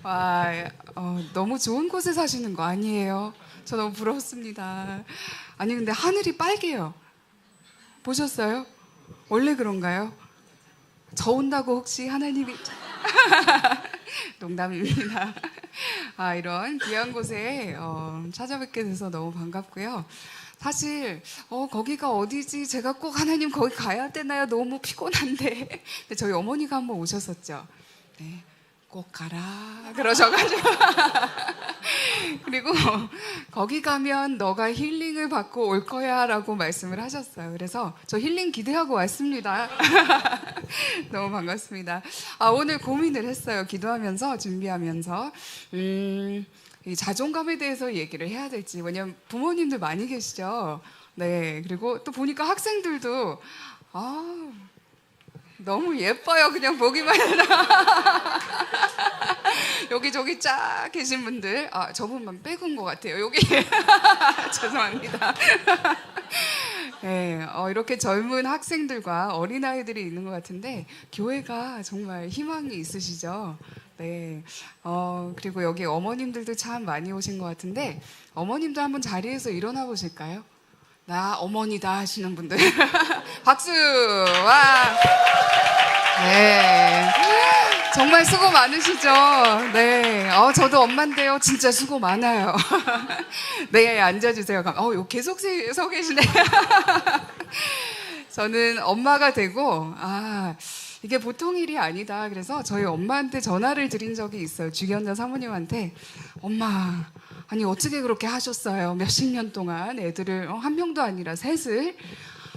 와, 너무 좋은 곳에 사시는 거 아니에요? 저 너무 부럽습니다. 아니 근데 하늘이 빨개요. 보셨어요? 원래 그런가요? 저 온다고 혹시 하나님이 농담입니다. 이런 귀한 곳에 찾아뵙게 돼서 너무 반갑고요. 사실 거기가 어디지? 제가 꼭 하나님 거기 가야 되나요? 너무 피곤한데. 근데 저희 어머니가 한번 오셨었죠. 네, 꼭 가라 그러셔가지고 그리고 거기 가면 너가 힐링을 받고 올 거야 라고 말씀을 하셨어요. 그래서 저 힐링 기대하고 왔습니다. 너무 반갑습니다. 오늘 고민을 했어요. 기도하면서 준비하면서 이 자존감에 대해서 얘기를 해야 될지. 왜냐면 부모님들 많이 계시죠. 네, 그리고 또 보니까 학생들도 너무 예뻐요. 그냥 보기만 해도. 여기저기 쫙 계신 분들, 저분만 빼고인 것 같아요. 여기. 죄송합니다. 네, 이렇게 젊은 학생들과 어린아이들이 있는 것 같은데 교회가 정말 희망이 있으시죠. 네, 그리고 여기 어머님들도 참 많이 오신 것 같은데 어머님도 한번 자리에서 일어나 보실까요? 나 어머니다 하시는 분들. 박수! 와! 네. 정말 수고 많으시죠? 네. 저도 엄마인데요. 진짜 수고 많아요. 네, 앉아주세요. 계속 서 계시네. 저는 엄마가 되고, 이게 보통 일이 아니다. 그래서 저희 엄마한테 전화를 드린 적이 있어요. 주기현자 사모님한테. 엄마, 아니 어떻게 그렇게 하셨어요? 몇십 년 동안 애들을 한 명도 아니라 셋을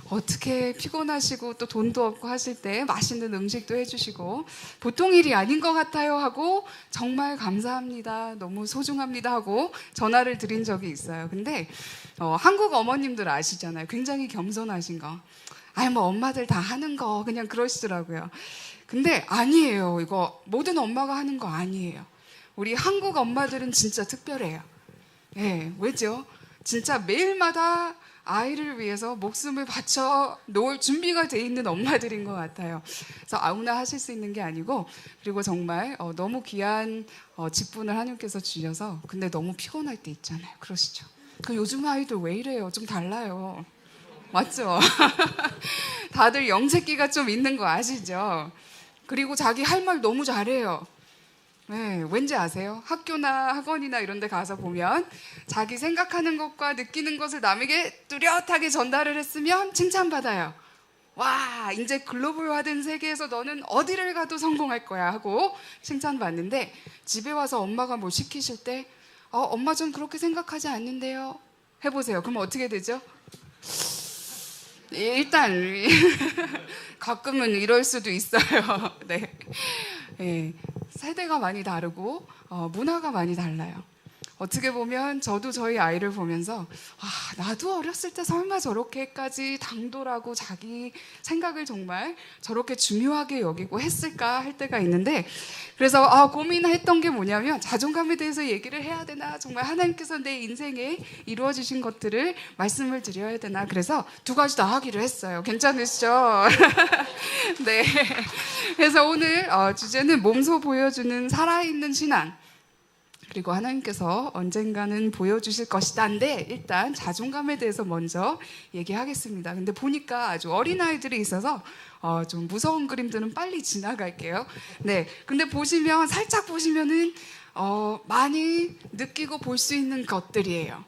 어떻게 피곤하시고 또 돈도 없고 하실 때 맛있는 음식도 해주시고 보통 일이 아닌 것 같아요 하고 정말 감사합니다. 너무 소중합니다 하고 전화를 드린 적이 있어요. 근데 한국 어머님들 아시잖아요. 굉장히 겸손하신 거. 뭐 엄마들 다 하는 거 그냥 그러시더라고요. 근데 아니에요. 이거 모든 엄마가 하는 거 아니에요. 우리 한국 엄마들은 진짜 특별해요. 네, 왜죠? 진짜 매일마다 아이를 위해서 목숨을 바쳐 놓을 준비가 돼 있는 엄마들인 것 같아요. 그래서 아무나 하실 수 있는 게 아니고 그리고 정말 너무 귀한 직분을 하나님께서 주셔서 근데 너무 피곤할 때 있잖아요. 그러시죠? 요즘 아이들 왜 이래요? 좀 달라요. 맞죠? 다들 영색기가 좀 있는 거 아시죠? 그리고 자기 할 말 너무 잘해요. 네, 왠지 아세요? 학교나 학원이나 이런 데 가서 보면 자기 생각하는 것과 느끼는 것을 남에게 뚜렷하게 전달을 했으면 칭찬받아요. 와, 이제 글로벌화된 세계에서 너는 어디를 가도 성공할 거야 하고 칭찬받는데 집에 와서 엄마가 뭘 시키실 때 엄마 좀 그렇게 생각하지 않는데요. 해보세요. 그럼 어떻게 되죠? 일단 가끔은 이럴 수도 있어요. 네. 네. 세대가 많이 다르고 문화가 많이 달라요. 어떻게 보면 저도 저희 아이를 보면서 나도 어렸을 때 설마 저렇게까지 당돌하고 자기 생각을 정말 저렇게 중요하게 여기고 했을까 할 때가 있는데 그래서 고민했던 게 뭐냐면 자존감에 대해서 얘기를 해야 되나 정말 하나님께서 내 인생에 이루어 주신 것들을 말씀을 드려야 되나 그래서 두 가지 다 하기로 했어요. 괜찮으시죠? 네. 그래서 오늘 주제는 몸소 보여주는 살아있는 신앙 그리고 하나님께서 언젠가는 보여주실 것이다인데 일단 자존감에 대해서 먼저 얘기하겠습니다. 근데 보니까 아주 어린아이들이 있어서 좀 무서운 그림들은 빨리 지나갈게요. 네, 근데 살짝 보시면은 많이 느끼고 볼 수 있는 것들이에요.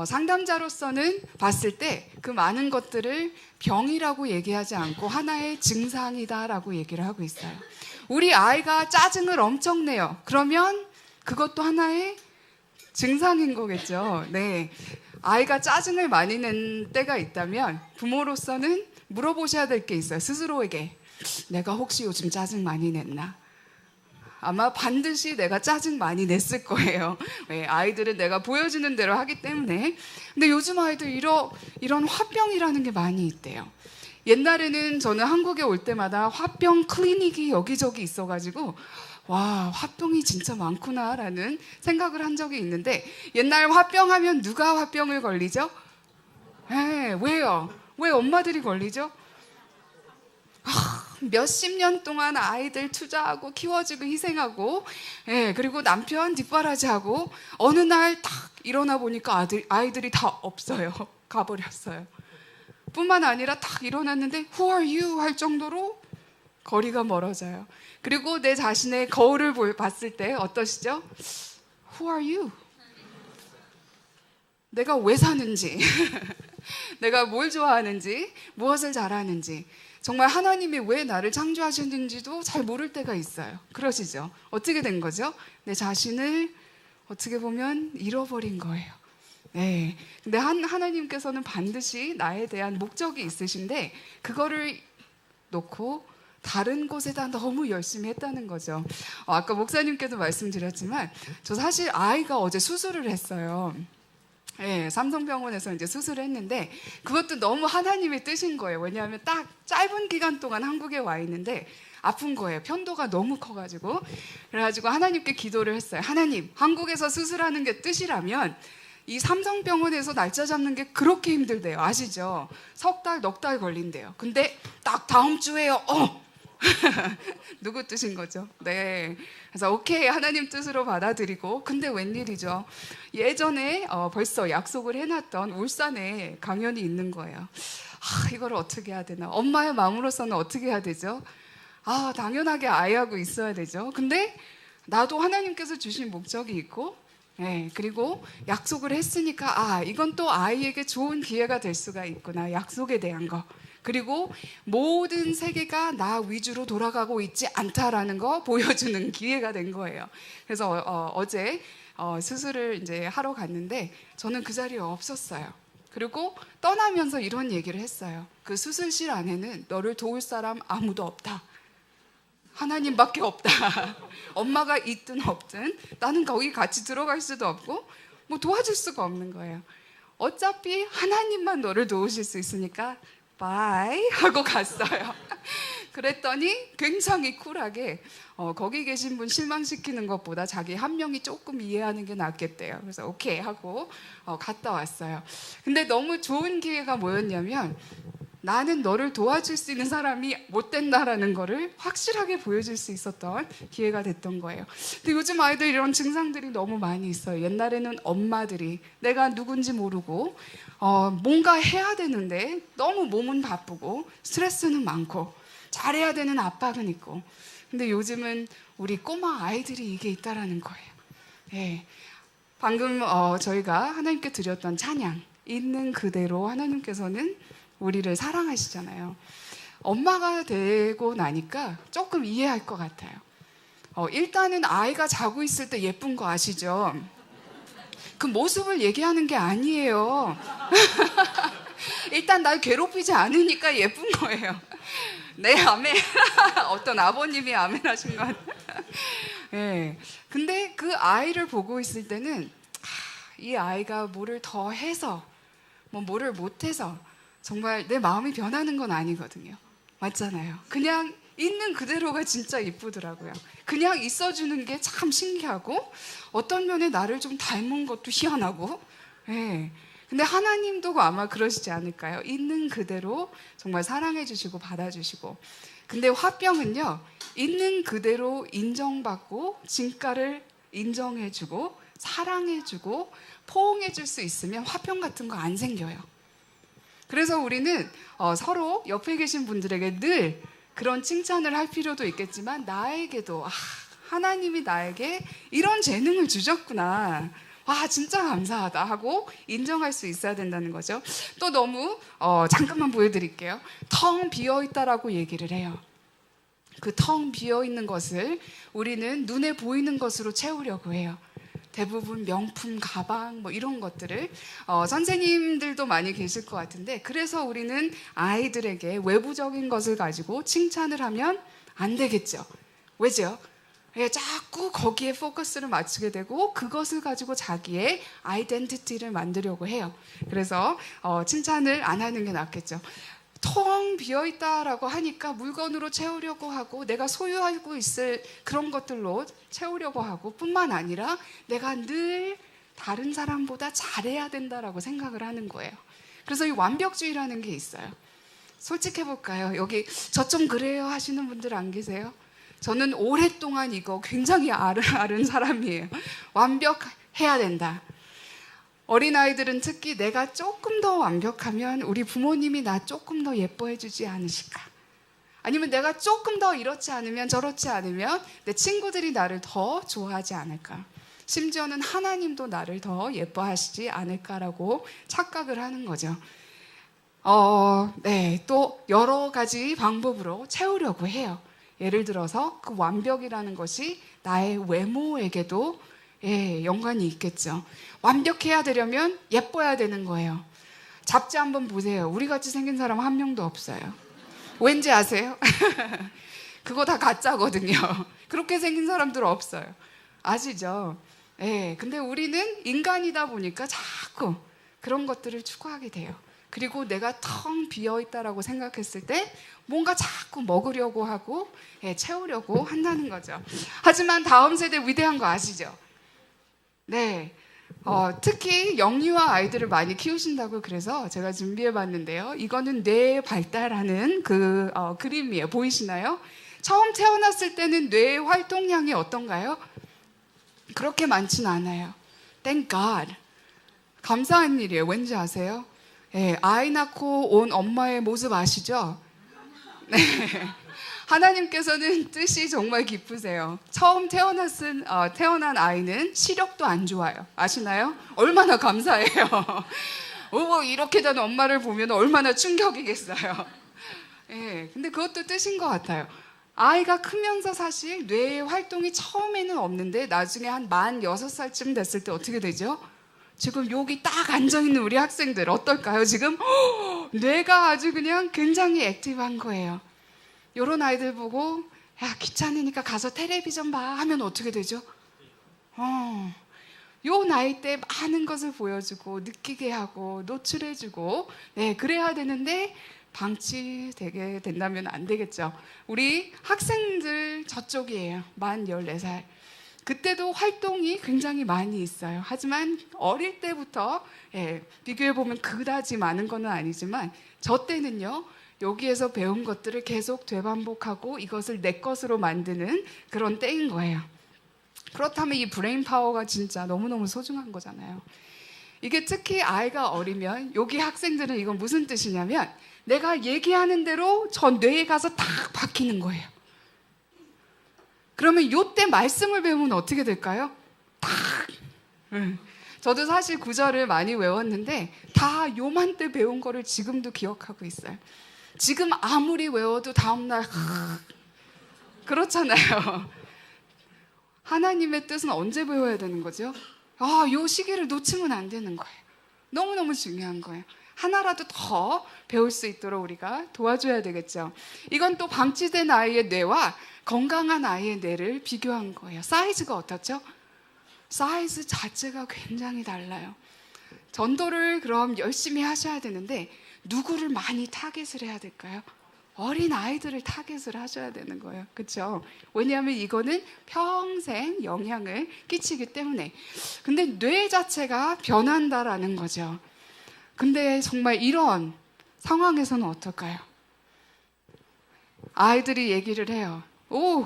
상담자로서는 봤을 때 그 많은 것들을 병이라고 얘기하지 않고 하나의 증상이다라고 얘기를 하고 있어요. 우리 아이가 짜증을 엄청 내요. 그러면 그것도 하나의 증상인 거겠죠. 네, 아이가 짜증을 많이 낸 때가 있다면 부모로서는 물어보셔야 될 게 있어요. 스스로에게 내가 혹시 요즘 짜증 많이 냈나? 아마 반드시 내가 짜증 많이 냈을 거예요. 네, 아이들은 내가 보여주는 대로 하기 때문에. 근데 요즘 아이들 이런 화병이라는 게 많이 있대요. 옛날에는 저는 한국에 올 때마다 화병 클리닉이 여기저기 있어가지고 와, 화병이 진짜 많구나라는 생각을 한 적이 있는데 옛날 화병하면 누가 화병을 걸리죠? 왜요? 왜 엄마들이 걸리죠? 몇십 년 동안 아이들 투자하고 키워주고 희생하고, 그리고 남편 뒷바라지하고 어느 날 딱 일어나 보니까 아이들이 다 없어요. 가버렸어요. 뿐만 아니라 딱 일어났는데 Who are you? 할 정도로 거리가 멀어져요. 그리고 내 자신의 거울을 봤을 때 어떠시죠? Who are you? 내가 왜 사는지, 내가 뭘 좋아하는지, 무엇을 잘하는지, 정말 하나님이 왜 나를 창조하셨는지도 잘 모를 때가 있어요. 그러시죠? 어떻게 된 거죠? 내 자신을 어떻게 보면 잃어버린 거예요. 네. 근데 하나님께서는 반드시 나에 대한 목적이 있으신데 그거를 놓고 다른 곳에다 너무 열심히 했다는 거죠. 아까 목사님께도 말씀드렸지만 저 사실 아이가 어제 수술을 했어요. 삼성병원에서 이제 수술을 했는데 그것도 너무 하나님의 뜻인 거예요. 왜냐하면 딱 짧은 기간 동안 한국에 와 있는데 아픈 거예요. 편도가 너무 커가지고. 그래가지고 하나님께 기도를 했어요. 하나님, 한국에서 수술하는 게 뜻이라면 이 삼성병원에서 날짜 잡는 게 그렇게 힘들대요. 아시죠? 석 달, 넉 달 걸린대요. 근데 딱 다음 주에요. 누구 뜻인 거죠? 네. 그래서 오케이, 하나님 뜻으로 받아들이고. 근데 웬일이죠? 예전에 벌써 약속을 해놨던 울산에 강연이 있는 거예요. 이걸 어떻게 해야 되나? 엄마의 마음으로서는 어떻게 해야 되죠? 당연하게 아이하고 있어야 되죠. 근데 나도 하나님께서 주신 목적이 있고, 그리고 약속을 했으니까 이건 또 아이에게 좋은 기회가 될 수가 있구나. 약속에 대한 거. 그리고 모든 세계가 나 위주로 돌아가고 있지 않다라는 거 보여주는 기회가 된 거예요. 그래서 어제 수술을 이제 하러 갔는데 저는 그 자리에 없었어요. 그리고 떠나면서 이런 얘기를 했어요. 그 수술실 안에는 너를 도울 사람 아무도 없다. 하나님밖에 없다. 엄마가 있든 없든 나는 거기 같이 들어갈 수도 없고 뭐 도와줄 수가 없는 거예요. 어차피 하나님만 너를 도우실 수 있으니까 바이 하고 갔어요. 그랬더니 굉장히 쿨하게 거기 계신 분 실망시키는 것보다 자기 한 명이 조금 이해하는 게 낫겠대요. 그래서 오케이 하고 갔다 왔어요. 근데 너무 좋은 기회가 뭐였냐면 나는 너를 도와줄 수 있는 사람이 못 된다라는 거를 확실하게 보여줄 수 있었던 기회가 됐던 거예요. 근데 요즘 아이들 이런 증상들이 너무 많이 있어요. 옛날에는 엄마들이 내가 누군지 모르고 뭔가 해야 되는데 너무 몸은 바쁘고 스트레스는 많고 잘해야 되는 압박은 있고, 근데 요즘은 우리 꼬마 아이들이 이게 있다라는 거예요. 방금 저희가 하나님께 드렸던 찬양 있는 그대로 하나님께서는 우리를 사랑하시잖아요. 엄마가 되고 나니까 조금 이해할 것 같아요. 일단은 아이가 자고 있을 때 예쁜 거 아시죠? 그 모습을 얘기하는 게 아니에요. 일단 날 괴롭히지 않으니까 예쁜 거예요. 네, 아멘. 어떤 아버님이 아멘 하신 것 같아요. 근데 그 아이를 보고 있을 때는 이 아이가 뭐를 더 해서 뭐를 못해서 정말 내 마음이 변하는 건 아니거든요. 맞잖아요. 그냥 있는 그대로가 진짜 이쁘더라고요. 그냥 있어주는 게 참 신기하고 어떤 면에 나를 좀 닮은 것도 희한하고. 근데 하나님도 아마 그러시지 않을까요? 있는 그대로 정말 사랑해주시고 받아주시고. 근데 화병은요, 있는 그대로 인정받고 진가를 인정해주고 사랑해주고 포옹해줄 수 있으면 화병 같은 거 안 생겨요. 그래서 우리는 서로 옆에 계신 분들에게 늘 그런 칭찬을 할 필요도 있겠지만 나에게도 하나님이 나에게 이런 재능을 주셨구나. 진짜 감사하다 하고 인정할 수 있어야 된다는 거죠. 또 너무 잠깐만 보여드릴게요. 텅 비어있다라고 얘기를 해요. 그 텅 비어있는 것을 우리는 눈에 보이는 것으로 채우려고 해요. 대부분 명품, 가방 뭐 이런 것들을 선생님들도 많이 계실 것 같은데, 그래서 우리는 아이들에게 외부적인 것을 가지고 칭찬을 하면 안 되겠죠. 왜죠? 자꾸 거기에 포커스를 맞추게 되고 그것을 가지고 자기의 아이덴티티를 만들려고 해요. 그래서 칭찬을 안 하는 게 낫겠죠. 텅 비어있다라고 하니까 물건으로 채우려고 하고 내가 소유하고 있을 그런 것들로 채우려고 하고 뿐만 아니라 내가 늘 다른 사람보다 잘해야 된다라고 생각을 하는 거예요. 그래서 이 완벽주의라는 게 있어요. 솔직해볼까요? 여기 저 좀 그래요 하시는 분들 안 계세요? 저는 오랫동안 이거 굉장히 앓은 사람이에요. 완벽해야 된다. 어린아이들은 특히 내가 조금 더 완벽하면 우리 부모님이 나 조금 더 예뻐해 주지 않으실까? 아니면 내가 조금 더 이렇지 않으면 저렇지 않으면 내 친구들이 나를 더 좋아하지 않을까? 심지어는 하나님도 나를 더 예뻐하시지 않을까라고 착각을 하는 거죠. 네, 또 여러 가지 방법으로 채우려고 해요. 예를 들어서 그 완벽이라는 것이 나의 외모에게도 연관이 있겠죠. 완벽해야 되려면 예뻐야 되는 거예요. 잡지 한번 보세요. 우리 같이 생긴 사람 한 명도 없어요. 왠지 아세요? 그거 다 가짜거든요. 그렇게 생긴 사람들 없어요. 아시죠? 근데 우리는 인간이다 보니까 자꾸 그런 것들을 추구하게 돼요. 그리고 내가 텅 비어있다라고 생각했을 때 뭔가 자꾸 먹으려고 하고 채우려고 한다는 거죠. 하지만 다음 세대 위대한 거 아시죠? 네. 특히 영유아 아이들을 많이 키우신다고 그래서 제가 준비해 봤는데요. 이거는 뇌 발달하는 그림이에요. 보이시나요? 처음 태어났을 때는 뇌의 활동량이 어떤가요? 그렇게 많진 않아요. Thank God. 감사한 일이에요. 왠지 아세요? 아이 낳고 온 엄마의 모습 아시죠? 네. 하나님께서는 뜻이 정말 깊으세요. 처음 태어난 아이는 시력도 안 좋아요. 아시나요? 얼마나 감사해요. 이렇게 된 엄마를 보면 얼마나 충격이겠어요. 근데 그것도 뜻인 것 같아요. 아이가 크면서 사실 뇌의 활동이 처음에는 없는데 나중에 한 만 6살쯤 됐을 때 어떻게 되죠? 지금 여기 딱 앉아있는 우리 학생들 어떨까요? 지금 뇌가 아주 그냥 굉장히 액티브한 거예요. 이런 아이들 보고 야 귀찮으니까 가서 텔레비전 봐 하면 어떻게 되죠? 요 나이 때 많은 것을 보여주고 느끼게 하고 노출해주고 그래야 되는데 방치되게 된다면 안 되겠죠. 우리 학생들 저쪽이에요. 만 14살. 그때도 활동이 굉장히 많이 있어요. 하지만 어릴 때부터 비교해보면 그다지 많은 건 아니지만 저 때는요. 여기에서 배운 것들을 계속 되반복하고 이것을 내 것으로 만드는 그런 때인 거예요. 그렇다면 이 브레인 파워가 진짜 너무너무 소중한 거잖아요. 이게 특히 아이가 어리면 여기 학생들은 이건 무슨 뜻이냐면 내가 얘기하는 대로 저 뇌에 가서 딱 박히는 거예요. 그러면 요때 말씀을 배우면 어떻게 될까요? 딱! 저도 사실 구절을 많이 외웠는데 다 요맘때 배운 거를 지금도 기억하고 있어요. 지금 아무리 외워도 다음날 그렇잖아요. 하나님의 뜻은 언제 배워야 되는 거죠? 요 시기를 놓치면 안 되는 거예요. 너무너무 중요한 거예요. 하나라도 더 배울 수 있도록 우리가 도와줘야 되겠죠. 이건 또 방치된 아이의 뇌와 건강한 아이의 뇌를 비교한 거예요. 사이즈가 어떻죠? 사이즈 자체가 굉장히 달라요. 전도를 그럼 열심히 하셔야 되는데 누구를 많이 타겟을 해야 될까요? 어린 아이들을 타겟을 하셔야 되는 거예요. 그렇죠? 왜냐하면 이거는 평생 영향을 끼치기 때문에. 근데 뇌 자체가 변한다라는 거죠. 근데 정말 이런 상황에서는 어떨까요? 아이들이 얘기를 해요.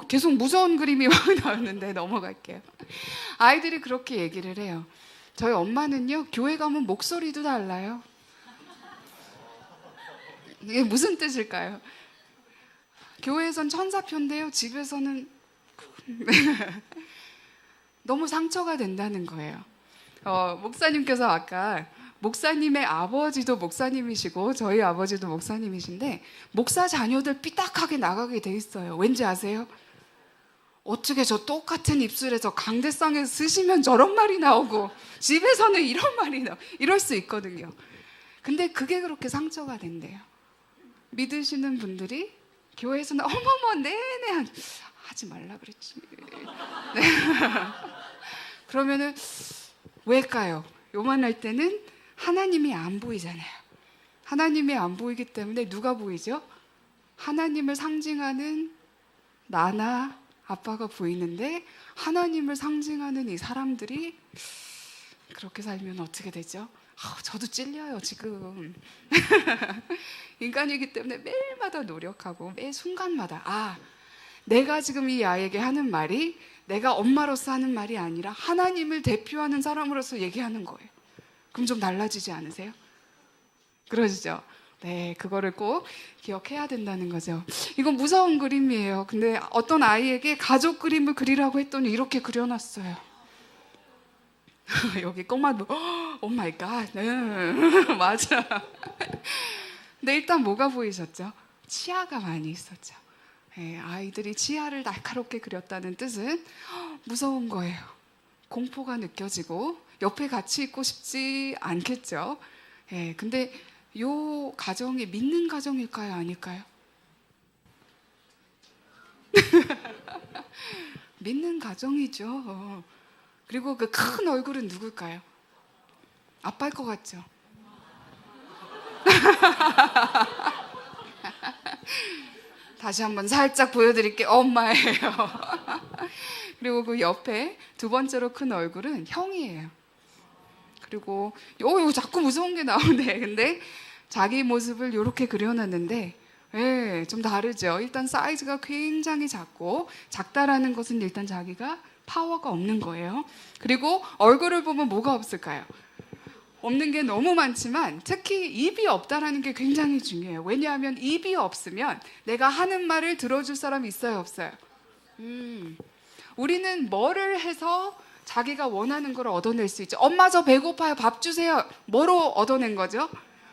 계속 무서운 그림이 막 나오는데 넘어갈게요. 아이들이 그렇게 얘기를 해요. 저희 엄마는요, 교회 가면 목소리도 달라요. 이게 무슨 뜻일까요? 교회에선 천사편인데요, 집에서는 너무 상처가 된다는 거예요. 목사님께서 아까 목사님의 아버지도 목사님이시고 저희 아버지도 목사님이신데 목사 자녀들 삐딱하게 나가게 돼 있어요. 왠지 아세요? 어떻게 저 똑같은 입술에서 강대상에 쓰시면 저런 말이 나오고 집에서는 이런 말이 이럴 수 있거든요. 근데 그게 그렇게 상처가 된대요. 믿으시는 분들이 교회에서는 어머머 네네 하지 말라 그랬지. 네. 그러면은 왜일까요? 요만할 때는 하나님이 안 보이잖아요. 하나님이 안 보이기 때문에 누가 보이죠? 하나님을 상징하는 나나 아빠가 보이는데 하나님을 상징하는 이 사람들이 그렇게 살면 어떻게 되죠? 저도 찔려요 지금. 인간이기 때문에 매일마다 노력하고 매 순간마다 내가 지금 이 아이에게 하는 말이 내가 엄마로서 하는 말이 아니라 하나님을 대표하는 사람으로서 얘기하는 거예요. 그럼 좀 달라지지 않으세요? 그러시죠? 네, 그거를 꼭 기억해야 된다는 거죠. 이건 무서운 그림이에요. 근데 어떤 아이에게 가족 그림을 그리라고 했더니 이렇게 그려놨어요. 여기 꼬마도 오 마이 갓. 네, 맞아. 근데 일단 뭐가 보이셨죠? 치아가 많이 있었죠. 네, 아이들이 치아를 날카롭게 그렸다는 뜻은 무서운 거예요. 공포가 느껴지고 옆에 같이 있고 싶지 않겠죠. 네, 근데 요 가정이 믿는 가정일까요? 아닐까요? 믿는 가정이죠. 그리고 그 큰 얼굴은 누굴까요? 아빠일 것 같죠? 다시 한번 살짝 보여드릴게요. 엄마예요. 그리고 그 옆에 두 번째로 큰 얼굴은 형이에요. 그리고 요 자꾸 무서운 게 나오네. 근데 자기 모습을 이렇게 그려놨는데 좀 다르죠. 일단 사이즈가 굉장히 작고 작다라는 것은 일단 자기가 파워가 없는 거예요. 그리고 얼굴을 보면 뭐가 없을까요? 없는 게 너무 많지만 특히 입이 없다라는 게 굉장히 중요해요. 왜냐하면 입이 없으면 내가 하는 말을 들어줄 사람이 있어요, 없어요? 우리는 뭐를 해서 자기가 원하는 걸 얻어낼 수 있죠. 엄마 저 배고파요, 밥 주세요. 뭐로 얻어낸 거죠?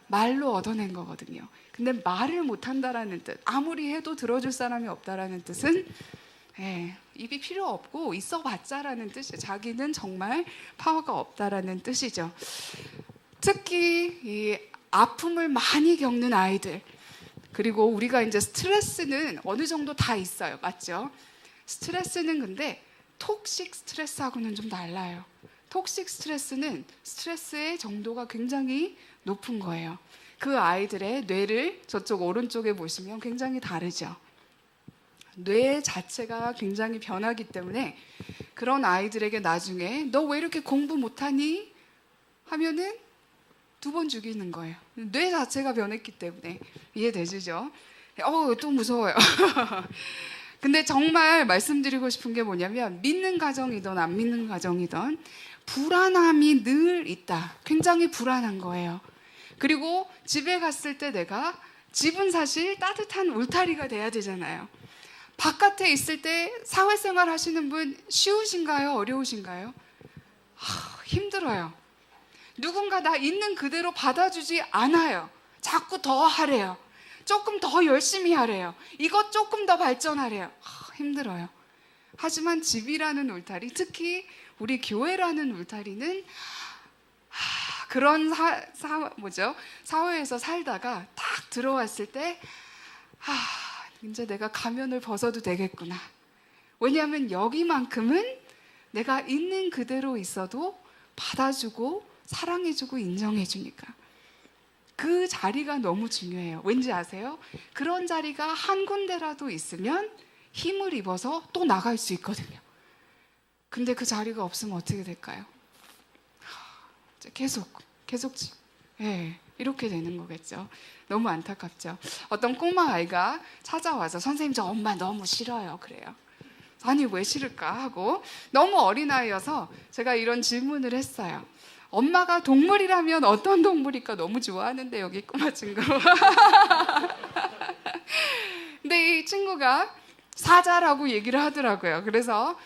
말로 얻어낸 거거든요. 근데 말을 못한다라는 뜻, 아무리 해도 들어줄 사람이 없다라는 뜻은 입이 필요 없고 있어봤자라는 뜻이에요. 자기는 정말 파워가 없다라는 뜻이죠. 특히 이 아픔을 많이 겪는 아이들, 그리고 우리가 이제 스트레스는 어느 정도 다 있어요, 맞죠? 스트레스는 근데 톡식 스트레스하고는 좀 달라요. 톡식 스트레스는 스트레스의 정도가 굉장히 높은 거예요. 그 아이들의 뇌를 저쪽 오른쪽에 보시면 굉장히 다르죠. 뇌 자체가 굉장히 변하기 때문에 그런 아이들에게 나중에 너 왜 이렇게 공부 못하니? 하면은 2번 죽이는 거예요. 뇌 자체가 변했기 때문에. 이해되시죠? 또 무서워요. 근데 정말 말씀드리고 싶은 게 뭐냐면 믿는 가정이든 안 믿는 가정이든 불안함이 늘 있다. 굉장히 불안한 거예요. 그리고 집에 갔을 때 내가 집은 사실 따뜻한 울타리가 돼야 되잖아요. 바깥에 있을 때 사회생활 하시는 분 쉬우신가요? 어려우신가요? 힘들어요. 누군가 나 있는 그대로 받아주지 않아요. 자꾸 더 하래요. 조금 더 열심히 하래요. 이것 조금 더 발전하래요. 힘들어요. 하지만 집이라는 울타리, 특히 우리 교회라는 울타리는 그런 사회에서 살다가 딱 들어왔을 때 이제 내가 가면을 벗어도 되겠구나. 왜냐하면 여기만큼은 내가 있는 그대로 있어도 받아주고 사랑해주고 인정해주니까. 그 자리가 너무 중요해요. 왠지 아세요? 그런 자리가 한 군데라도 있으면 힘을 입어서 또 나갈 수 있거든요. 근데 그 자리가 없으면 어떻게 될까요? 계속 이렇게 되는 거겠죠. 너무 안타깝죠. 어떤 꼬마 아이가 찾아와서 선생님 저 엄마 너무 싫어요. 그래요. 아니 왜 싫을까 하고 너무 어린아이여서 제가 이런 질문을 했어요. 엄마가 동물이라면 어떤 동물일까 너무 좋아하는데 여기 꼬마 친구. 근데 이 친구가 사자라고 얘기를 하더라고요. 그래서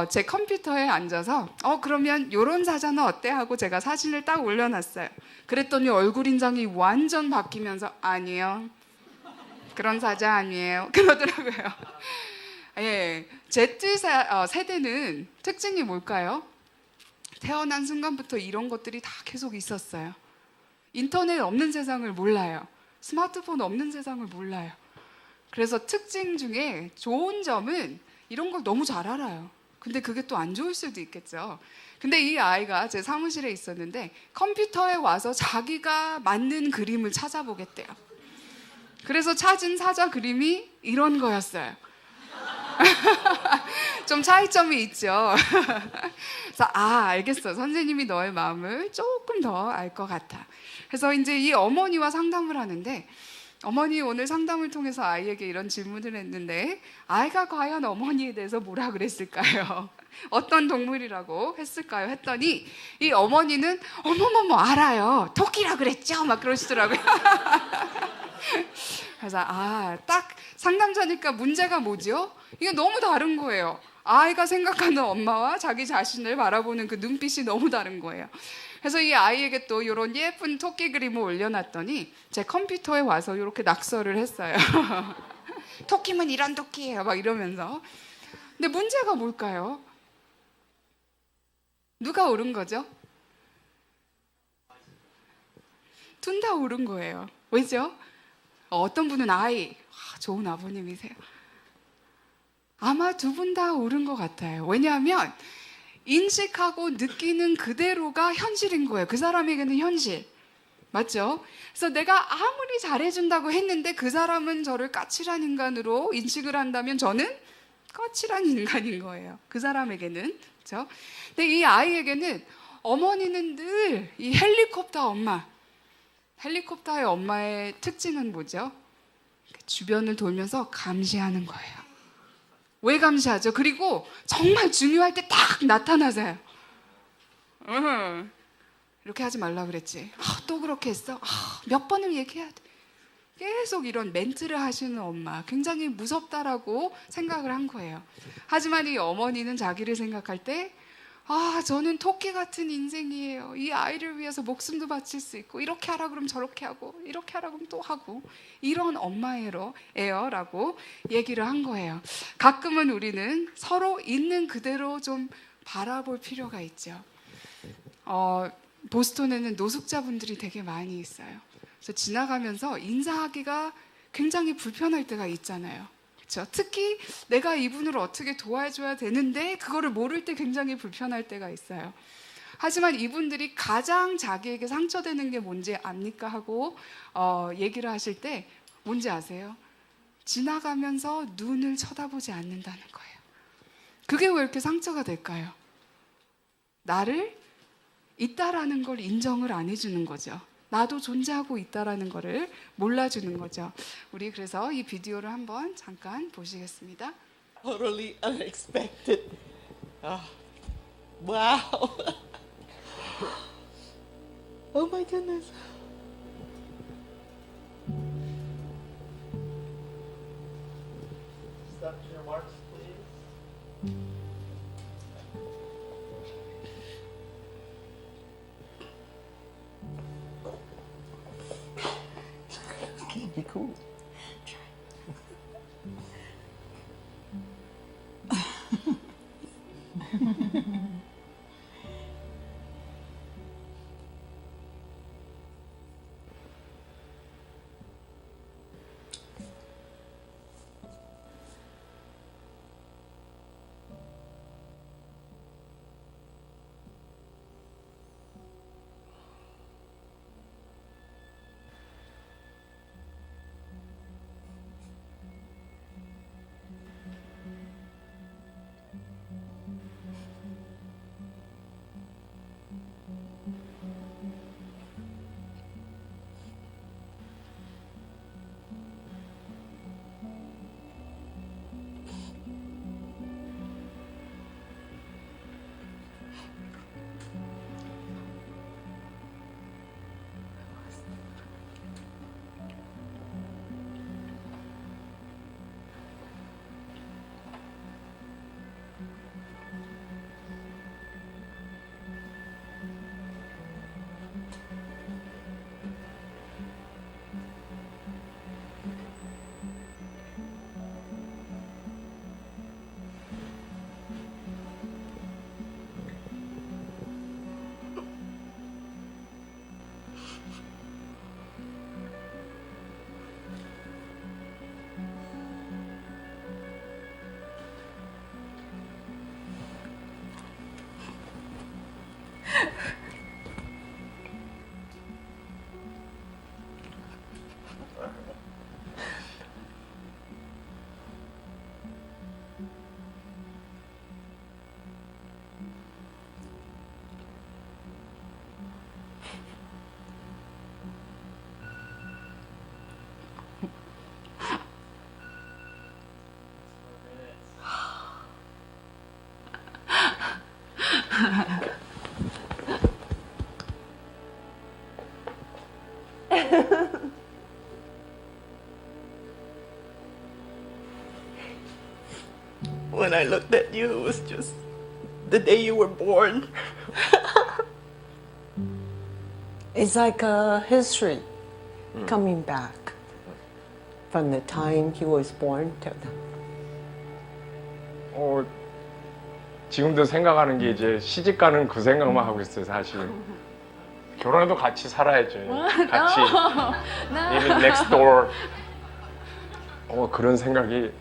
제 컴퓨터에 앉아서 그러면 이런 사자는 어때? 하고 제가 사진을 딱 올려놨어요. 그랬더니 얼굴 인상이 완전 바뀌면서 아니요. 그런 사자 아니에요. 그러더라고요. Z 세대는 특징이 뭘까요? 태어난 순간부터 이런 것들이 다 계속 있었어요. 인터넷 없는 세상을 몰라요. 스마트폰 없는 세상을 몰라요. 그래서 특징 중에 좋은 점은 이런 걸 너무 잘 알아요. 근데 그게 또 안 좋을 수도 있겠죠. 근데 이 아이가 제 사무실에 있었는데 컴퓨터에 와서 자기가 맞는 그림을 찾아보겠대요. 그래서 찾은 사자 그림이 이런 거였어요. 좀 차이점이 있죠. 그래서 알겠어. 선생님이 너의 마음을 조금 더 알 것 같아. 그래서 이제 이 어머니와 상담을 하는데 어머니 오늘 상담을 통해서 아이에게 이런 질문을 했는데 아이가 과연 어머니에 대해서 뭐라 그랬을까요? 어떤 동물이라고 했을까요? 했더니 이 어머니는 어머머머 알아요. 토끼라 그랬죠? 막 그러시더라고요. 그래서 딱 상담자니까 문제가 뭐죠? 이게 너무 다른 거예요. 아이가 생각하는 엄마와 자기 자신을 바라보는 그 눈빛이 너무 다른 거예요. 그래서 이 아이에게 또 이런 예쁜 토끼 그림을 올려놨더니 제 컴퓨터에 와서 이렇게 낙서를 했어요. 토끼면 이런 토끼예요. 막 이러면서. 근데 문제가 뭘까요? 누가 옳은 거죠? 둘 다 옳은 거예요. 왜죠? 어떤 분은 좋은 아버님이세요. 아마 두 분 다 옳은 것 같아요. 왜냐하면 인식하고 느끼는 그대로가 현실인 거예요. 그 사람에게는 현실. 맞죠? 그래서 내가 아무리 잘해준다고 했는데 그 사람은 저를 까칠한 인간으로 인식을 한다면 저는 까칠한 인간인 거예요. 그 사람에게는. 그렇죠? 근데 이 아이에게는 어머니는 늘 이 헬리콥터 엄마. 헬리콥터의 엄마의 특징은 뭐죠? 주변을 돌면서 감시하는 거예요. 왜 감시하죠? 그리고 정말 중요할 때 딱 나타나세요. 이렇게 하지 말라 그랬지. 또 그렇게 했어? 몇 번을 얘기해야 돼. 계속 이런 멘트를 하시는 엄마. 굉장히 무섭다라고 생각을 한 거예요. 하지만 이 어머니는 자기를 생각할 때 저는 토끼 같은 인생이에요. 이 아이를 위해서 목숨도 바칠 수 있고 이렇게 하라 그러면 저렇게 하고 이렇게 하라 그러면 또 하고 이런 엄마예요 라고 얘기를 한 거예요. 가끔은 우리는 서로 있는 그대로 좀 바라볼 필요가 있죠. 보스턴에는 노숙자분들이 되게 많이 있어요. 그래서 지나가면서 인사하기가 굉장히 불편할 때가 있잖아요. 그렇죠? 특히 내가 이분을 어떻게 도와줘야 되는데 그거를 모를 때 굉장히 불편할 때가 있어요. 하지만 이분들이 가장 자기에게 상처되는 게 뭔지 압니까? 하고 얘기를 하실 때 뭔지 아세요? 지나가면서 눈을 쳐다보지 않는다는 거예요. 그게 왜 이렇게 상처가 될까요? 나를 있다라는 걸 인정을 안 해주는 거죠. 나도 존재하고 있다라는 거를 몰라주는 거죠. 우리 그래서 이 비디오를 한번 잠깐 보시겠습니다. Totally unexpected. Wow. Oh my goodness. Stop your marks, please. Be cool. When I looked at you, it was just the day you were born. It's like a history coming back from the time he was born till now. 지금도 생각하는 게 이제 시집 가는 그 생각만 하고 있어요, 사실. 결혼해도 같이 살아야지. 같이. Even next door. 그런 생각이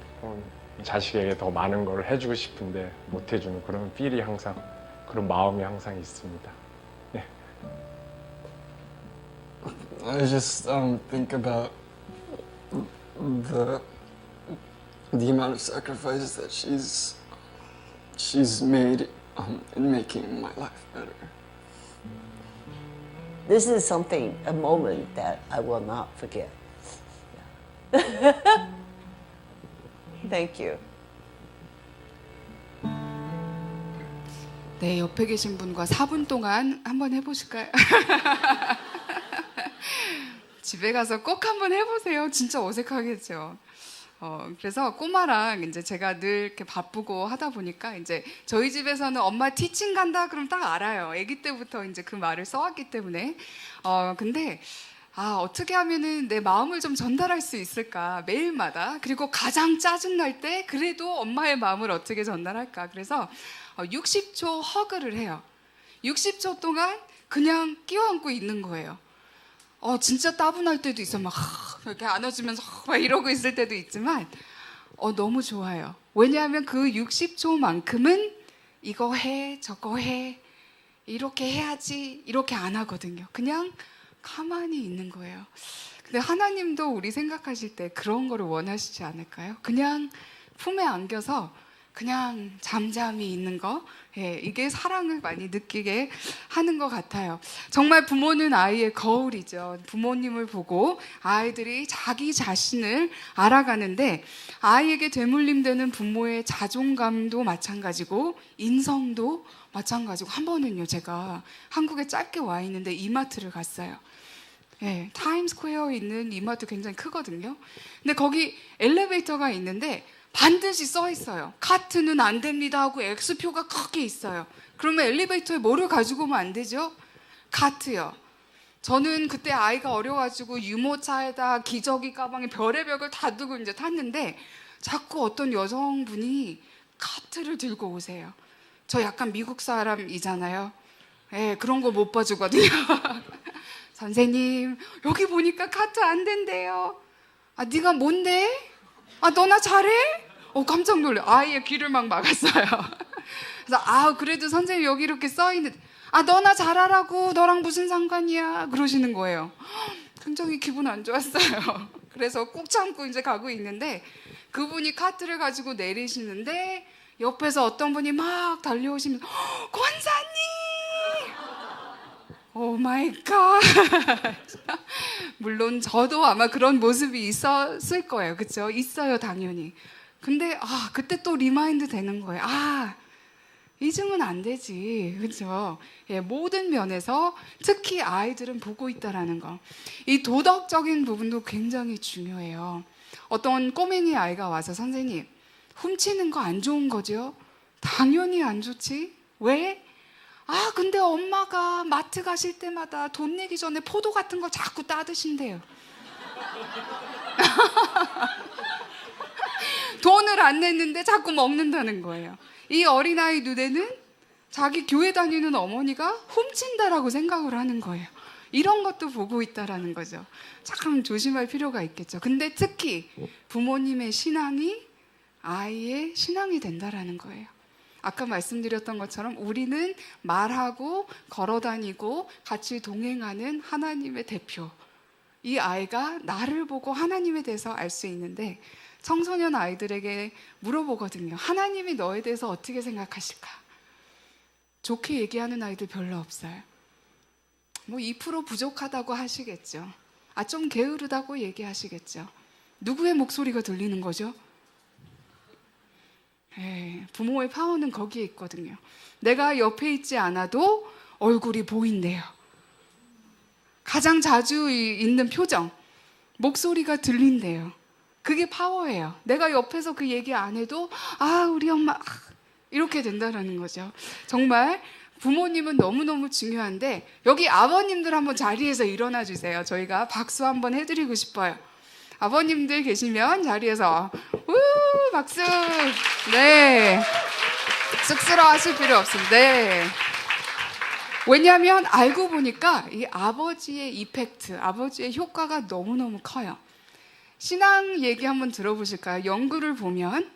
자식에게 더 많은 걸 해주고 싶은데 못 해주는 그런 필이 항상, 그런 마음이 항상 있습니다. 네. I just think about the amount of sacrifices that she's made in making my life better. This is something, a moment that I will not forget. Thank you. 네, 옆에 계신 분과 4분 동안 한번 해보실까요? 집에 가서 꼭 한번 해보세요. 진짜 어색하겠죠. 그래서 꼬마랑 이제 제가 늘 이렇게 바쁘고 하다 보니까 이제 저희 집에서는 엄마 티칭 간다 그럼 딱 알아요. 아기 때부터 이제 그 말을 써왔기 때문에. 근데 어떻게 하면은 내 마음을 좀 전달할 수 있을까 매일마다. 그리고 가장 짜증 날 때 그래도 엄마의 마음을 어떻게 전달할까. 그래서 60초 허그를 해요. 60초 동안 그냥 끼워안고 있는 거예요. 진짜 따분할 때도 있어. 막 이렇게 안아주면서 막 이러고 있을 때도 있지만 너무 좋아요. 왜냐하면 그 60초만큼은 이거 해, 저거 해, 이렇게 해야지 이렇게 안 하거든요. 그냥 가만히 있는 거예요. 근데 하나님도 우리 생각하실 때 그런 거를 원하시지 않을까요? 그냥 품에 안겨서 그냥 잠잠히 있는 거, 이게 사랑을 많이 느끼게 하는 것 같아요. 정말 부모는 아이의 거울이죠. 부모님을 보고 아이들이 자기 자신을 알아가는데 아이에게 되물림되는 부모의 자존감도 마찬가지고 인성도 마찬가지고 한 번은요 제가 한국에 짧게 와 있는데 이마트를 갔어요. 타임스퀘어에 있는 이마트 굉장히 크거든요. 근데 거기 엘리베이터가 있는데 반드시 써 있어요. 카트는 안 됩니다 하고 X표가 크게 있어요. 그러면 엘리베이터에 뭐를 가지고 오면 안 되죠? 카트요. 저는 그때 아이가 어려가지고 유모차에다 기저귀 가방에 별의별 걸 다 두고 이제 탔는데 자꾸 어떤 여성분이 카트를 들고 오세요. 저 약간 미국 사람이잖아요. 그런 거 못 봐주거든요. 선생님 여기 보니까 카트 안 된대요. 네가 뭔데? 너나 잘해? 깜짝 놀래. 아이의 귀를 막 막았어요. 그래서 그래도 선생님 여기 이렇게 써있는데 너나 잘하라고 너랑 무슨 상관이야 그러시는 거예요. 굉장히 기분 안 좋았어요. 그래서 꾹 참고 이제 가고 있는데 그분이 카트를 가지고 내리시는데 옆에서 어떤 분이 막 달려오시면서 권사님! 오 마이 갓. 물론 저도 아마 그런 모습이 있었을 거예요. 그렇죠? 있어요, 당연히. 근데 그때 또 리마인드 되는 거예요. 잊으면 안 되지. 그렇죠? 모든 면에서 특히 아이들은 보고 있다라는 거. 이 도덕적인 부분도 굉장히 중요해요. 어떤 꼬맹이 아이가 와서 선생님, 훔치는 거 안 좋은 거죠? 당연히 안 좋지. 왜? 근데 엄마가 마트 가실 때마다 돈 내기 전에 포도 같은 거 자꾸 따드신대요. 돈을 안 냈는데 자꾸 먹는다는 거예요. 이 어린아이 눈에는 자기 교회 다니는 어머니가 훔친다라고 생각을 하는 거예요. 이런 것도 보고 있다라는 거죠. 참 조심할 필요가 있겠죠. 근데 특히 부모님의 신앙이 아이의 신앙이 된다라는 거예요. 아까 말씀드렸던 것처럼 우리는 말하고 걸어다니고 같이 동행하는 하나님의 대표. 이 아이가 나를 보고 하나님에 대해서 알 수 있는데 청소년 아이들에게 물어보거든요. 하나님이 너에 대해서 어떻게 생각하실까? 좋게 얘기하는 아이들 별로 없어요. 2% 부족하다고 하시겠죠. 좀 게으르다고 얘기하시겠죠. 누구의 목소리가 들리는 거죠? 부모의 파워는 거기에 있거든요. 내가 옆에 있지 않아도 얼굴이 보인대요. 가장 자주 있는 표정, 목소리가 들린대요. 그게 파워예요. 내가 옆에서 그 얘기 안 해도 우리 엄마 이렇게 된다라는 거죠. 정말 부모님은 너무너무 중요한데 여기 아버님들 한번 자리에서 일어나 주세요. 저희가 박수 한번 해드리고 싶어요. 아버님들 계시면 자리에서 박수. 네, 쑥스러워하실 필요 없습니다. 네. 왜냐하면 알고 보니까 이 아버지의 이펙트, 아버지의 효과가 너무너무 커요. 신앙 얘기 한번 들어보실까요? 연구를 보면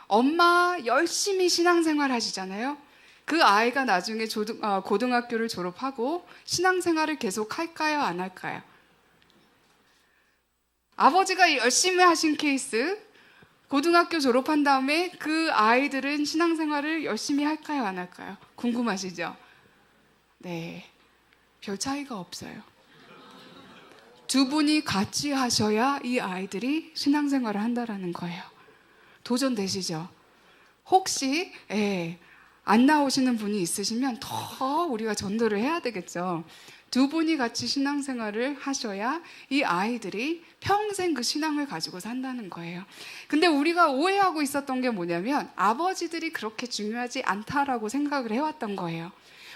엄마 열심히 신앙생활 하시잖아요. 그 아이가 나중에 고등학교를 졸업하고 신앙생활을 계속 할까요? 안 할까요? 아버지가 열심히 하신 케이스, 고등학교 졸업한 다음에 그 아이들은 신앙생활을 열심히 할까요? 안 할까요? 궁금하시죠? 네, 별 차이가 없어요. 두 분이 같이 하셔야 이 아이들이 신앙생활을 한다라는 거예요. 도전되시죠? 혹시 안 나오시는 분이 있으시면 더 우리가 전도를 해야 되겠죠. 두 분이 같이 신앙생활을 하셔야 이 아이들이 평생 그 신앙을 가지고 산다는 거예요. 근데 우리가 오해하고 있었던 게 뭐냐면 아버지들이 그렇게 중요하지 않다라고 생각을 해왔던 거예요.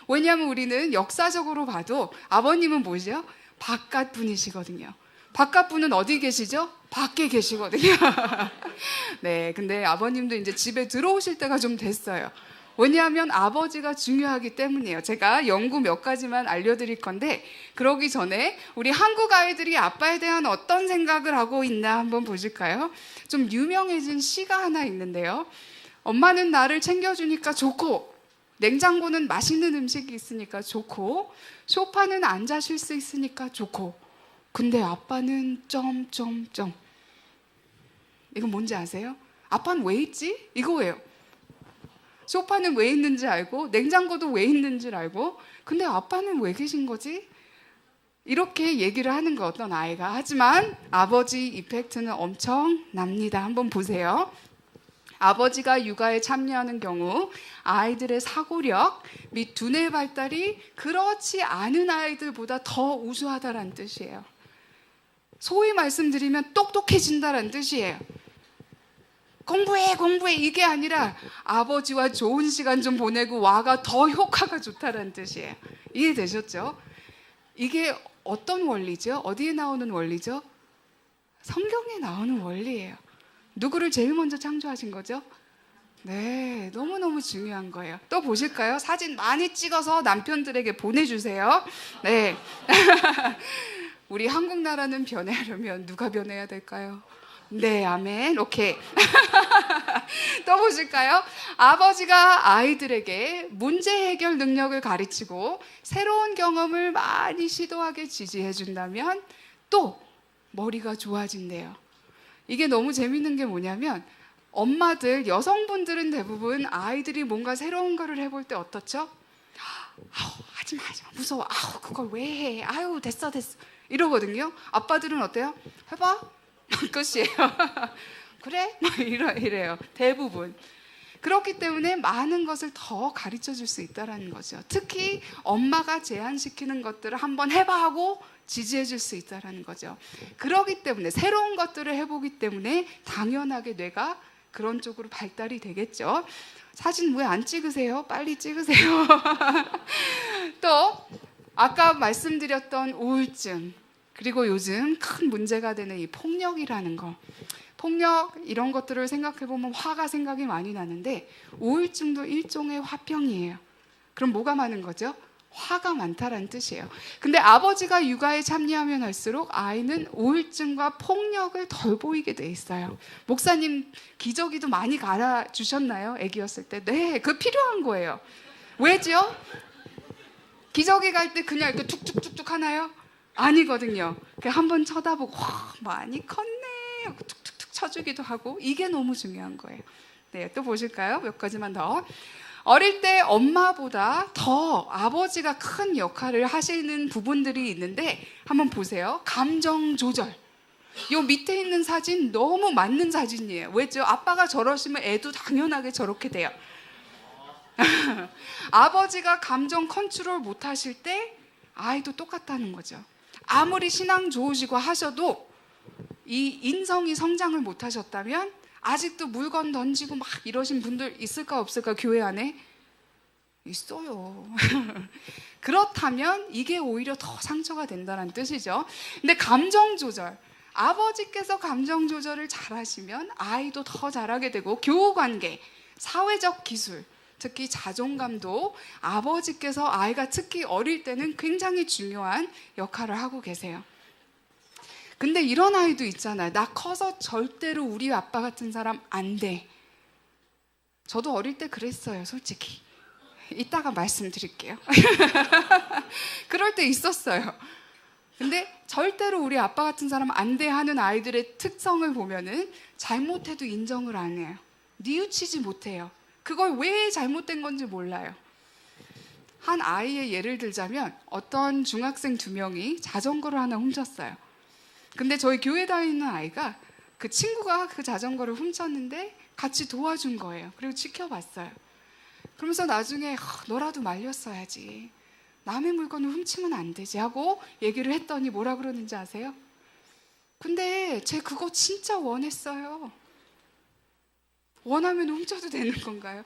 왜냐하면 우리는 역사적으로 봐도 아버님은 뭐죠? 바깥 분이시거든요. 바깥 분은 어디 계시죠? 밖에 계시거든요. 네, 근데 아버님도 이제 집에 들어오실 때가 좀 됐어요. 왜냐하면 아버지가 중요하기 때문이에요. 제가 연구 몇 가지만 알려드릴 건데 그러기 전에 우리 한국 아이들이 아빠에 대한 어떤 생각을 하고 있나 한번 보실까요? 좀 유명해진 시가 하나 있는데요. 엄마는 나를 챙겨주니까 좋고 냉장고는 맛있는 음식이 있으니까 좋고 소파는 앉아 쉴 수 있으니까 좋고 근데 아빠는 점점점. 이거 뭔지 아세요? 아빠는 왜 있지? 이거예요. 소파는 왜 있는지 알고 냉장고도 왜 있는지 알고 근데 아빠는 왜 계신 거지? 이렇게 얘기를 하는 거 어떤 아이가. 하지만 아버지 이펙트는 엄청납니다. 한번 보세요. 아버지가 육아에 참여하는 경우 아이들의 사고력 및 두뇌 발달이 그렇지 않은 아이들보다 더 우수하다는 뜻이에요. 소위 말씀드리면 똑똑해진다는 뜻이에요. 공부해 이게 아니라 아버지와 좋은 시간 좀 보내고 와가 더 효과가 좋다는 뜻이에요. 이해되셨죠? 이게 어떤 원리죠? 어디에 나오는 원리죠? 성경에 나오는 원리예요. 누구를 제일 먼저 창조하신 거죠? 네, 너무너무 중요한 거예요. 또 보실까요? 사진 많이 찍어서 남편들에게 보내주세요. 네. 우리 한국 나라는 변해하려면 누가 변해야 될까요? 네, 아멘. 오케이. 또 보실까요? 아버지가 아이들에게 문제 해결 능력을 가르치고 새로운 경험을 많이 시도하게 지지해 준다면 또 머리가 좋아진대요. 이게 너무 재밌는 게 뭐냐면 엄마들, 여성분들은 대부분 아이들이 뭔가 새로운 거를 해볼 때 어떻죠? 하지마 무서워. 그걸 왜 해? 됐어 이러거든요. 아빠들은 어때요? 해봐. 끝이에요. 그래? 이래요. 대부분. 그렇기 때문에 많은 것을 더 가르쳐 줄 수 있다는 거죠. 특히 엄마가 제안시키는 것들을 한번 해봐 하고 지지해 줄 수 있다는 거죠. 그렇기 때문에 새로운 것들을 해보기 때문에 당연하게 뇌가 그런 쪽으로 발달이 되겠죠. 사진 왜 안 찍으세요? 빨리 찍으세요. 또 아까 말씀드렸던 우울증, 그리고 요즘 큰 문제가 되는 이 폭력이라는 거. 폭력 이런 것들을 생각해보면 화가 생각이 많이 나는데 우울증도 일종의 화병이에요. 그럼 뭐가 많은 거죠? 화가 많다라는 뜻이에요. 근데 아버지가 육아에 참여하면 할수록 아이는 우울증과 폭력을 덜 보이게 돼 있어요. 목사님 기저귀도 많이 갈아주셨나요? 아기였을 때. 네, 그거 필요한 거예요. 왜죠? 기저귀 갈 때 그냥 이렇게 툭툭툭툭 하나요? 아니거든요. 한번 쳐다보고 와 많이 컸네 하고 툭툭툭 쳐주기도 하고 이게 너무 중요한 거예요. 네, 또 보실까요? 몇 가지만 더. 어릴 때 엄마보다 더 아버지가 큰 역할을 하시는 부분들이 있는데 한번 보세요. 감정 조절. 요 밑에 있는 사진 너무 맞는 사진이에요. 왜죠? 아빠가 저러시면 애도 당연하게 저렇게 돼요. 아버지가 감정 컨트롤 못 하실 때 아이도 똑같다는 거죠. 아무리 신앙 좋으시고 하셔도 이 인성이 성장을 못 하셨다면 아직도 물건 던지고 막 이러신 분들 있을까 없을까 교회 안에? 있어요. 그렇다면 이게 오히려 더 상처가 된다는 뜻이죠. 근데 감정 조절, 아버지께서 감정 조절을 잘하시면 아이도 더 잘하게 되고, 교우 관계, 사회적 기술, 특히 자존감도 아버지께서 아이가 특히 어릴 때는 굉장히 중요한 역할을 하고 계세요. 근데 이런 아이도 있잖아요. 나 커서 절대로 우리 아빠 같은 사람 안 돼. 저도 어릴 때 그랬어요, 솔직히. 이따가 말씀드릴게요. 그럴 때 있었어요. 근데 절대로 우리 아빠 같은 사람 안 돼 하는 아이들의 특성을 보면은 잘못해도 인정을 안 해요. 뉘우치지 못해요. 그걸 왜 잘못된 건지 몰라요. 한 아이의 예를 들자면 어떤 중학생 2명이 자전거를 하나 훔쳤어요. 근데 저희 교회 다니는 아이가 그 친구가 그 자전거를 훔쳤는데 같이 도와준 거예요. 그리고 지켜봤어요. 그러면서 나중에 너라도 말렸어야지. 남의 물건을 훔치면 안 되지 하고 얘기를 했더니 뭐라 그러는지 아세요? 근데 쟤 그거 진짜 원했어요. 원하면 훔쳐도 되는 건가요?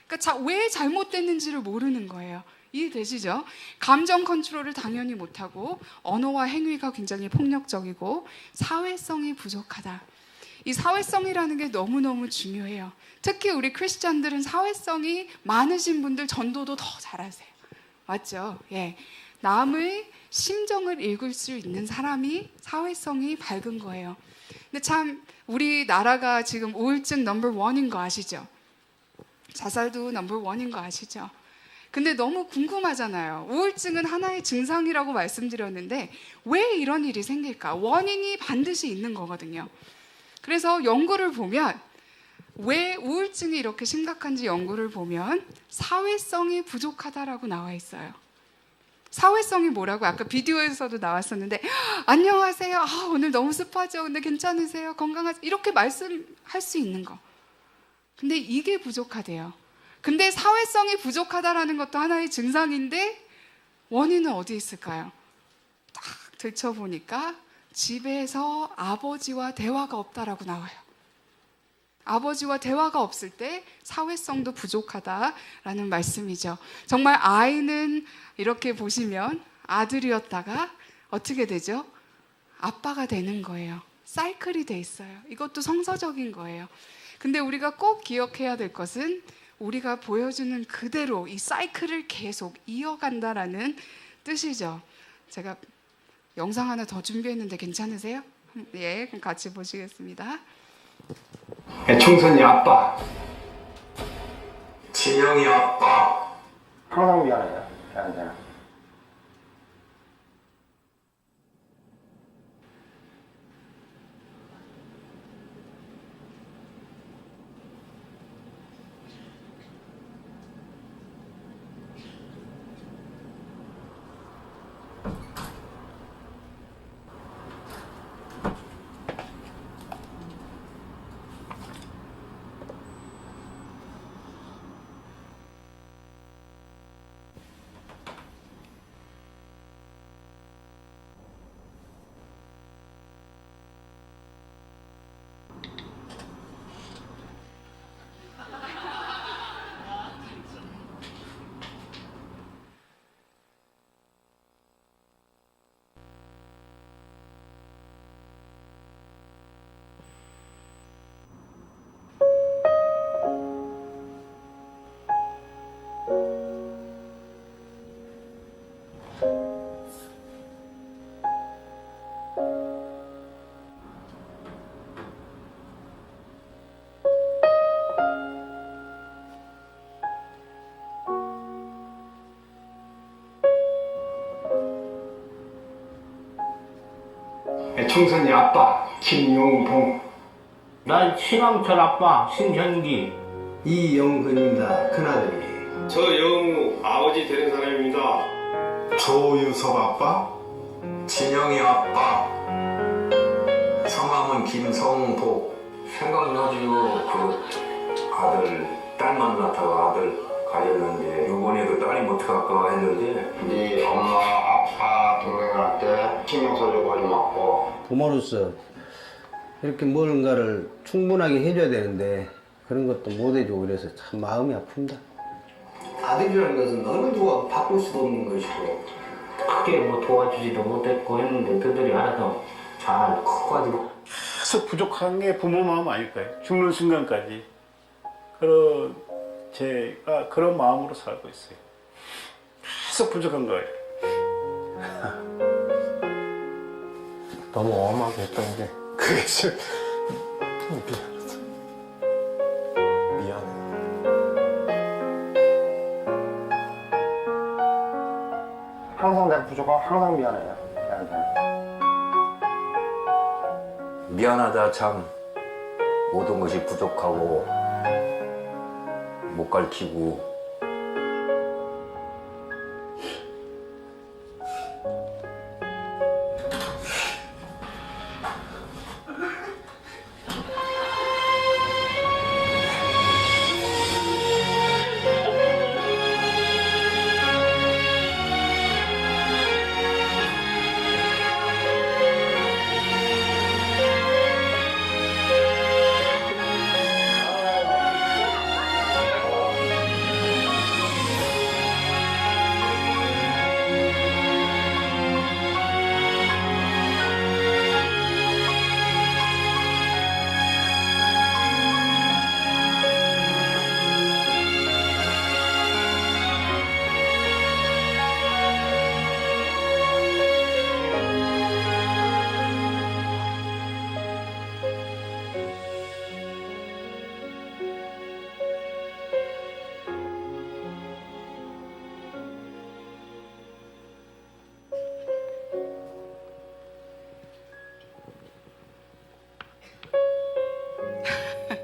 그러니까 왜 잘못됐는지를 모르는 거예요. 이해되시죠? 감정 컨트롤을 당연히 못하고 언어와 행위가 굉장히 폭력적이고 사회성이 부족하다. 이 사회성이라는 게 너무너무 중요해요. 특히 우리 크리스찬들은 사회성이 많으신 분들 전도도 더 잘하세요. 맞죠? 예. 남의 심정을 읽을 수 있는 사람이 사회성이 밝은 거예요. 근데 참 우리나라가 지금 우울증 넘버 1인 거 아시죠? 자살도 넘버 1인 거 아시죠? 근데 너무 궁금하잖아요. 우울증은 하나의 증상이라고 말씀드렸는데 왜 이런 일이 생길까? 원인이 반드시 있는 거거든요. 그래서 연구를 보면 왜 우울증이 이렇게 심각한지 연구를 보면 사회성이 부족하다라고 나와 있어요. 사회성이 뭐라고? 아까 비디오에서도 나왔었는데 안녕하세요. 오늘 너무 습하죠. 근데 괜찮으세요? 건강하세요? 이렇게 말씀할 수 있는 거. 근데 이게 부족하대요. 근데 사회성이 부족하다라는 것도 하나의 증상인데 원인은 어디 있을까요? 딱 들춰보니까 집에서 아버지와 대화가 없다라고 나와요. 아버지와 대화가 없을 때 사회성도 부족하다라는 말씀이죠. 정말 아이는 이렇게 보시면 아들이었다가 어떻게 되죠? 아빠가 되는 거예요. 사이클이 돼 있어요. 이것도 성서적인 거예요. 근데 우리가 꼭 기억해야 될 것은 우리가 보여주는 그대로 이 사이클을 계속 이어간다라는 뜻이죠. 제가 영상 하나 더 준비했는데 괜찮으세요? 예, 그럼 같이 보시겠습니다. 총선이 아빠. 진영이 아빠. 항상 미안해요. 괜찮아. 총선이 아빠 김용봉. 난 신왕철 아빠 신현기. 이영근입니다. 큰아들이. 저 영우 아버지 되는 사람입니다. 조유섭 아빠. 진영이 아빠. 김성복. 생각나죠. 그 아들 딸 만났다가 아들 가졌는데 이번에도 딸이 못 갈까 했는데 네 엄마, 아빠, 동생한테 신경 써줘가지고 맞고. 부모로서 이렇게 뭔가를 충분하게 해줘야 되는데 그런 것도 못 해주고 그래서 참 마음이 아픕니다. 아들이라는 것은 어느 누가 바꿀 수도 없는 것이고 크게 뭐 도와주지도 못했고 했는데 그들이 알아서 잘 커가지고 계속 부족한 게 부모 마음 아닐까요? 죽는 순간까지 그런 제가 그런 마음으로 살고 있어요. 계속 부족한 거예요. 너무 엄하게 했던 게 그게 좀 미안해. 항상 내가 부족하고 항상 미안해요. 걔한테. 미안하다 참 모든 것이 부족하고 못 가르치고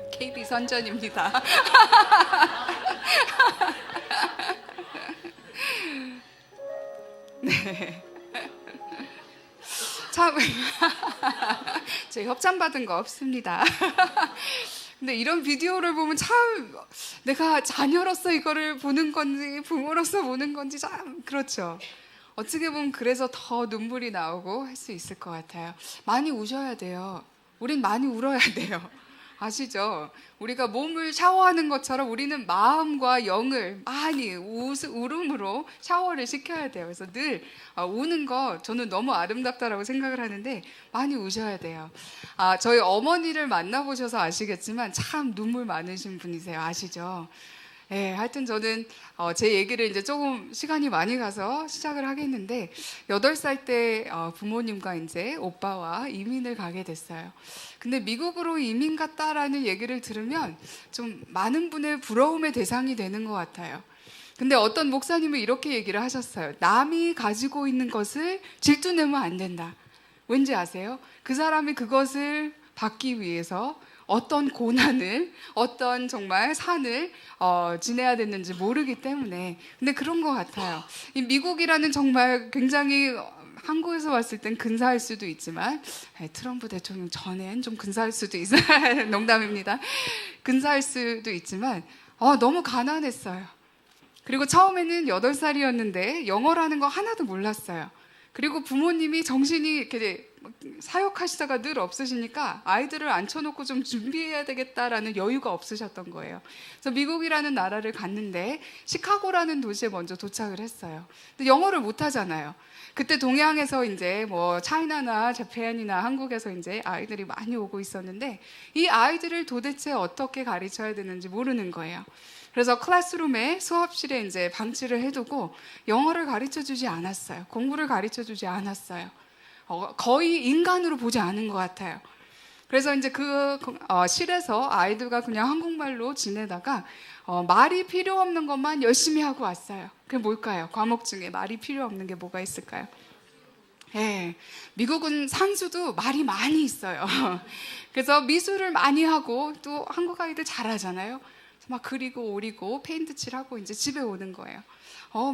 KB 선전입니다. 네. 참, 제 협찬 받은 거 없습니다. 근데 이런 비디오를 보면 참 내가 자녀로서 이거를 보는 건지 부모로서 보는 건지 참 그렇죠. 어떻게 보면 그래서 더 눈물이 나오고 할 수 있을 것 같아요. 많이 우셔야 돼요. 우린 많이 울어야 돼요. 아시죠? 우리가 몸을 샤워하는 것처럼 우리는 마음과 영을 많이 울음으로 샤워를 시켜야 돼요. 그래서 늘 우는 거 저는 너무 아름답다라고 생각을 하는데 많이 우셔야 돼요. 저희 어머니를 만나보셔서 아시겠지만 참 눈물 많으신 분이세요. 아시죠? 네, 하여튼 저는 제 얘기를 이제 조금 시간이 많이 가서 시작을 하겠는데 8살 때 부모님과 이제 오빠와 이민을 가게 됐어요. 근데 미국으로 이민 갔다라는 얘기를 들으면 좀 많은 분의 부러움의 대상이 되는 것 같아요. 근데 어떤 목사님은 이렇게 얘기를 하셨어요. 남이 가지고 있는 것을 질투내면 안 된다. 왠지 아세요? 그 사람이 그것을 받기 위해서 어떤 고난을, 어떤 정말 산을 지내야 됐는지 모르기 때문에. 근데 그런 것 같아요. 이 미국이라는 정말 굉장히 한국에서 봤을 땐 근사할 수도 있지만 트럼프 대통령 전엔 좀 근사할 수도 있어요. 농담입니다. 근사할 수도 있지만 너무 가난했어요. 그리고 처음에는 8살이었는데 영어라는 거 하나도 몰랐어요. 그리고 부모님이 정신이 이렇게 사역하시다가 늘 없으시니까 아이들을 앉혀놓고 좀 준비해야 되겠다라는 여유가 없으셨던 거예요. 그래서 미국이라는 나라를 갔는데 시카고라는 도시에 먼저 도착을 했어요. 근데 영어를 못 하잖아요. 그때 동양에서 이제 뭐 차이나나 재팬이나 한국에서 이제 아이들이 많이 오고 있었는데 이 아이들을 도대체 어떻게 가르쳐야 되는지 모르는 거예요. 그래서 클래스룸에 수업실에 이제 방치를 해두고 영어를 가르쳐 주지 않았어요. 공부를 가르쳐 주지 않았어요. 거의 인간으로 보지 않은 것 같아요. 그래서 이제 그 실에서 아이들과 그냥 한국말로 지내다가 말이 필요 없는 것만 열심히 하고 왔어요. 그게 뭘까요? 과목 중에 말이 필요 없는 게 뭐가 있을까요? 예, 미국은 산수도 말이 많이 있어요. 그래서 미술을 많이 하고 또 한국 아이들 잘하잖아요. 막 그리고 오리고 페인트 칠하고 이제 집에 오는 거예요.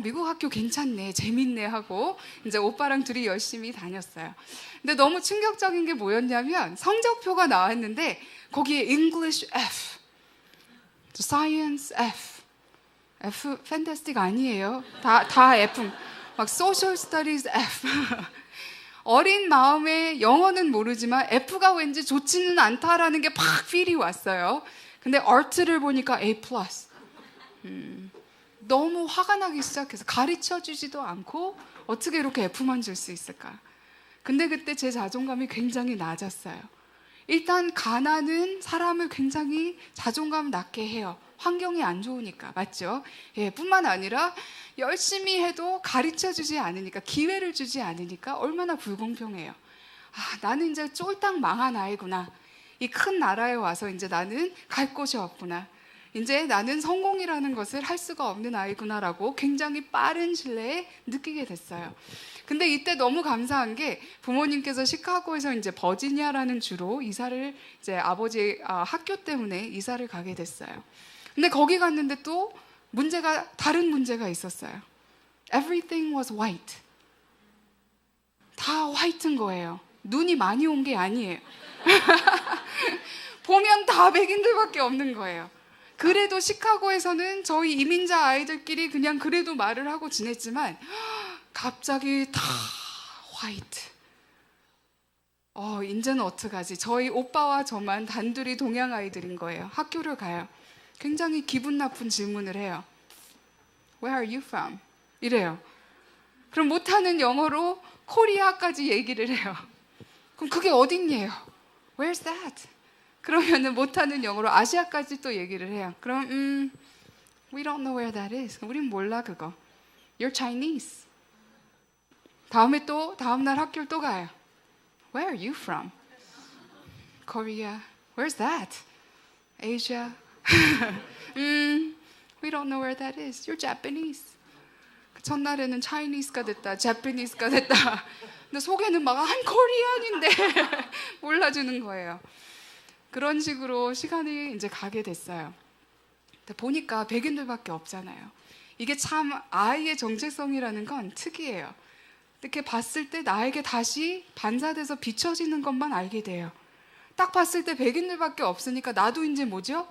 미국 학교 괜찮네, 재밌네 하고 이제 오빠랑 둘이 열심히 다녔어요. 근데 너무 충격적인 게 뭐였냐면 성적표가 나왔는데 거기에 English F, Science F Fantastic 아니에요. 다 F. 막 Social Studies F. 어린 마음에 영어는 모르지만 F가 왠지 좋지는 않다라는 게 팍 필이 왔어요. 근데 Art를 보니까 A+. 너무 화가 나기 시작해서 가르쳐주지도 않고 어떻게 이렇게 F만 줄 수 있을까? 근데 그때 제 자존감이 굉장히 낮았어요. 일단 가난은 사람을 굉장히 자존감 낮게 해요. 환경이 안 좋으니까, 맞죠? 예, 뿐만 아니라 열심히 해도 가르쳐주지 않으니까, 기회를 주지 않으니까 얼마나 불공평해요. 나는 이제 쫄딱 망한 아이구나. 이 큰 나라에 와서 이제 나는 갈 곳이 없구나. 이제 나는 성공이라는 것을 할 수가 없는 아이구나라고 굉장히 빠른 신뢰에 느끼게 됐어요. 근데 이때 너무 감사한 게 부모님께서 시카고에서 이제 버지니아라는 주로 이사를 이제 아버지 학교 때문에 이사를 가게 됐어요. 근데 거기 갔는데 또 다른 문제가 있었어요. Everything was white. 다 화이트인 거예요. 눈이 많이 온 게 아니에요. 보면 다 백인들밖에 없는 거예요. 그래도 시카고에서는 저희 이민자 아이들끼리 그냥 그래도 말을 하고 지냈지만 갑자기 다 화이트. 이제는 어떡하지? 저희 오빠와 저만 단둘이 동양 아이들인 거예요. 학교를 가요. 굉장히 기분 나쁜 질문을 해요. Where are you from? 이래요. 그럼 못하는 영어로 코리아까지 얘기를 해요. 그럼 그게 어딨냐요? Where's that? 그러면은 못하는 영어로 아시아까지 또 얘기를 해요. 그럼 we don't know where that is. 우린 몰라 그거. You're Chinese. 다음날 학교를 또 가요. Where are you from? Korea. Where's that? Asia. We don't know where that is. You're Japanese. 첫날에는 Chinese가 됐다, Japanese가 됐다. 근데 속에는 막 I'm Korean인데 몰라주는 거예요. 그런 식으로 시간이 이제 가게 됐어요. 근데 보니까 백인들밖에 없잖아요. 이게 참 아이의 정체성이라는 건 특이해요. 이렇게 봤을 때 나에게 다시 반사돼서 비춰지는 것만 알게 돼요. 딱 봤을 때 백인들밖에 없으니까 나도 이제 뭐죠?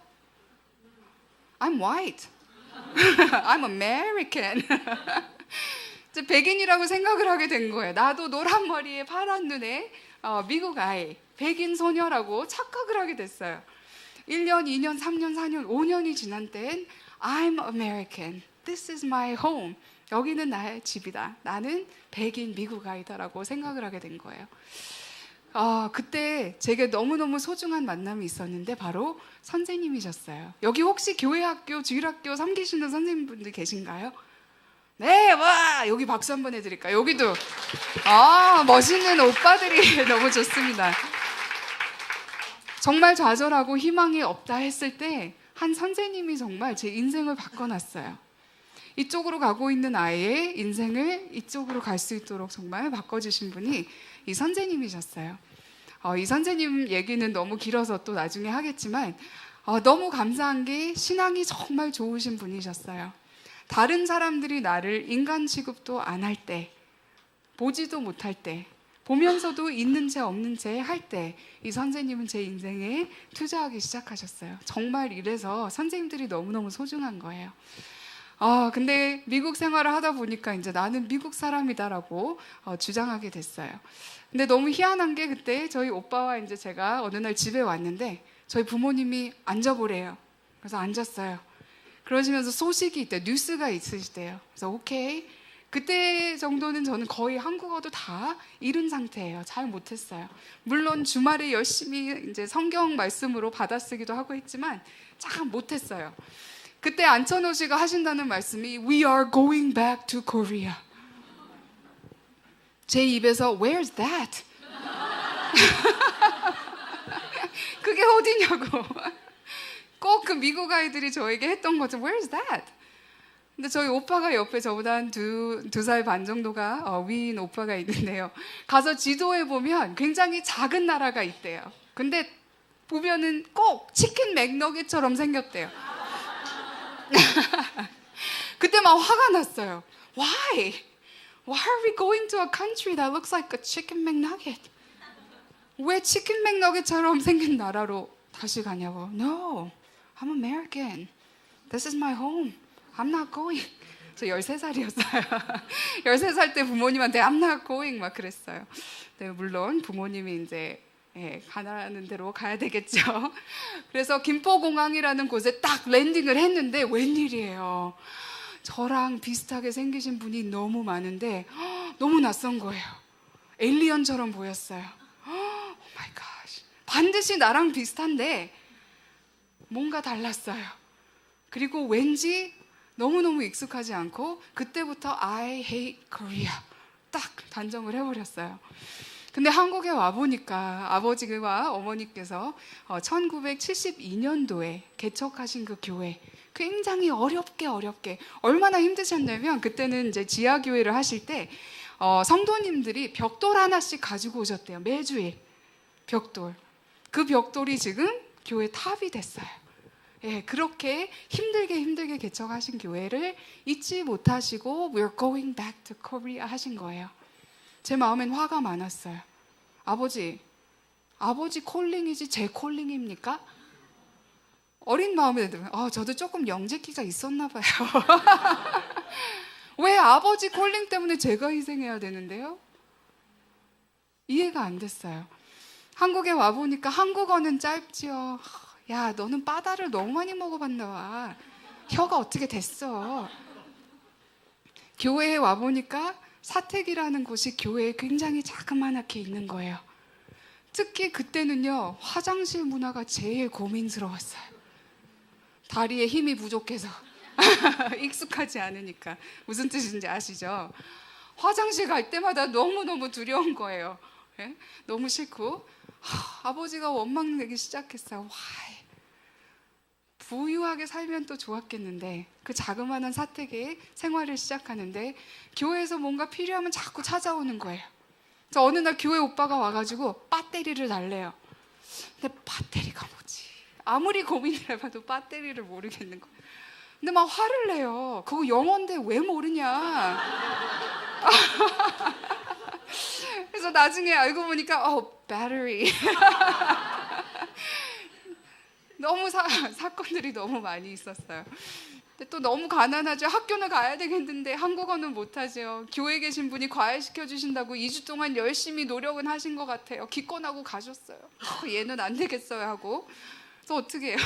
I'm white. I'm American. 이제 백인이라고 생각을 하게 된 거예요. 나도 노란 머리에 파란 눈에 미국 아이, 백인 소녀라고 착각을 하게 됐어요. 1년, 2년, 3년, 4년, 5년이 지난 때엔 I'm American. This is my home. 여기는 나의 집이다. 나는 백인 미국 아이다라고 생각을 하게 된 거예요. 그때 제게 너무너무 소중한 만남이 있었는데 바로 선생님이셨어요. 여기 혹시 교회 학교, 주일학교 섬기시는 선생님분들 계신가요? 네, 와, 여기 박수 한번 해드릴까요? 여기도 멋있는 오빠들이 너무 좋습니다. 정말 좌절하고 희망이 없다 했을 때 한 선생님이 정말 제 인생을 바꿔놨어요. 이쪽으로 가고 있는 아이의 인생을 이쪽으로 갈 수 있도록 정말 바꿔주신 분이 이 선생님이셨어요. 이 선생님 얘기는 너무 길어서 또 나중에 하겠지만 너무 감사한 게 신앙이 정말 좋으신 분이셨어요. 다른 사람들이 나를 인간 취급도 안 할 때, 보지도 못할 때, 보면서도 있는 채 없는 채 할 때 이 선생님은 제 인생에 투자하기 시작하셨어요. 정말 이래서 선생님들이 너무너무 소중한 거예요. 근데 미국 생활을 하다 보니까 이제 나는 미국 사람이다라고 주장하게 됐어요. 근데 너무 희한한 게 그때 저희 오빠와 이제 제가 어느 날 집에 왔는데 저희 부모님이 앉아보래요. 그래서 앉았어요. 그러시면서 소식이 있대요. 뉴스가 있으시대요. 그래서 오케이. 그때 정도는 저는 거의 한국어도 다 잃은 상태예요. 잘 못했어요. 물론 주말에 열심히 이제 성경 말씀으로 받아쓰기도 하고 했지만 참 못했어요. 그때 안천호 씨가 하신다는 말씀이 We are going back to Korea. 제 입에서 Where's that? 그게 어디냐고. 꼭 그 미국 아이들이 저에게 했던 거죠. Where's that? 근데 저희 오빠가 옆에 저보다 한 두 살 반 정도가 위인 오빠가 있는데요. 가서 지도에 보면 굉장히 작은 나라가 있대요. 근데 보면은 꼭 치킨 맥너겟처럼 생겼대요. 그때 막 화가 났어요. Why? Why are we going to a country that looks like a chicken McNugget? 왜 치킨 맥너겟처럼 생긴 나라로 다시 가냐고. No, I'm American. This is my home. I'm not going. 저 13살이었어요. 13살 때 부모님한테 I'm not going 막 그랬어요. 네, 물론 부모님이 이제 가라는 대로 가야 되겠죠. 그래서 김포공항이라는 곳에 딱 랜딩을 했는데 웬일이에요. 저랑 비슷하게 생기신 분이 너무 많은데 너무 낯선 거예요. 에일리언처럼 보였어요. 오 마이 갓. 반드시 나랑 비슷한데 뭔가 달랐어요. 그리고 왠지 너무너무 익숙하지 않고 그때부터 I hate Korea 딱 단정을 해버렸어요. 근데 한국에 와보니까 아버지와 어머니께서 1972년도에 개척하신 그 교회 굉장히 어렵게 얼마나 힘드셨냐면 그때는 이제 지하교회를 하실 때 성도님들이 벽돌 하나씩 가지고 오셨대요. 매주일 벽돌. 그 벽돌이 지금 교회 탑이 됐어요. 예, 그렇게 힘들게 개척하신 교회를 잊지 못하시고 We're going back to Korea 하신 거예요. 제 마음엔 화가 많았어요. 아버지 콜링이지 제 콜링입니까? 어린 마음에 저도 조금 영재기가 있었나 봐요. 왜 아버지 콜링 때문에 제가 희생해야 되는데요? 이해가 안 됐어요. 한국에 와보니까 한국어는 짧지요. 야, 너는 바다를 너무 많이 먹어봤나 봐. 혀가 어떻게 됐어. 교회에 와보니까 사택이라는 곳이 교회에 굉장히 자그마하게 있는 거예요. 특히 그때는요, 화장실 문화가 제일 고민스러웠어요. 다리에 힘이 부족해서 익숙하지 않으니까. 무슨 뜻인지 아시죠? 화장실 갈 때마다 너무너무 두려운 거예요. 네? 너무 싫고 아버지가 원망 내기 시작했어요. Why? 부유하게 살면 또 좋았겠는데 그 자그마한 사택에 생활을 시작하는데 교회에서 뭔가 필요하면 자꾸 찾아오는 거예요. 그래서 어느 날 교회 오빠가 와가지고 배터리를 달래요. 근데 배터리가 뭐지? 아무리 고민을 해봐도 배터리를 모르겠는 거예요. 근데 막 화를 내요. 그거 영어인데 왜 모르냐. 그래서 나중에 알고 보니까 battery. 너무 사건들이 너무 많이 있었어요. 근데 또 너무 가난하죠. 학교는 가야 되겠는데 한국어는 못하죠. 교회에 계신 분이 과외시켜 주신다고 2주 동안 열심히 노력은 하신 것 같아요. 기권하고 가셨어요. 얘는 안 되겠어요 하고. 그래서 어떻게 해요?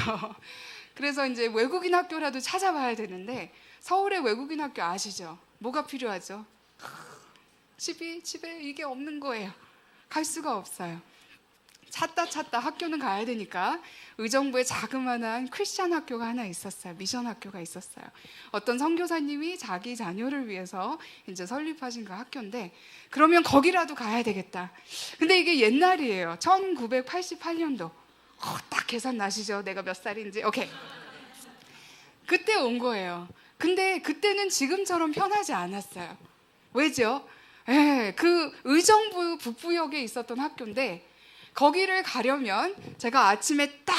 그래서 이제 외국인 학교라도 찾아봐야 되는데 서울의 외국인 학교 아시죠? 뭐가 필요하죠? 집에 이게 없는 거예요. 갈 수가 없어요. 찾다 학교는 가야 되니까 의정부에 자그마한 크리스찬 학교가 하나 있었어요. 미션 학교가 있었어요. 어떤 선교사님이 자기 자녀를 위해서 이제 설립하신 그 학교인데 그러면 거기라도 가야 되겠다. 근데 이게 옛날이에요. 1988년도. 딱 계산 나시죠? 내가 몇 살인지. 오케이. 그때 온 거예요. 근데 그때는 지금처럼 편하지 않았어요. 왜죠? 그 의정부 북부역에 있었던 학교인데 거기를 가려면 제가 아침에 딱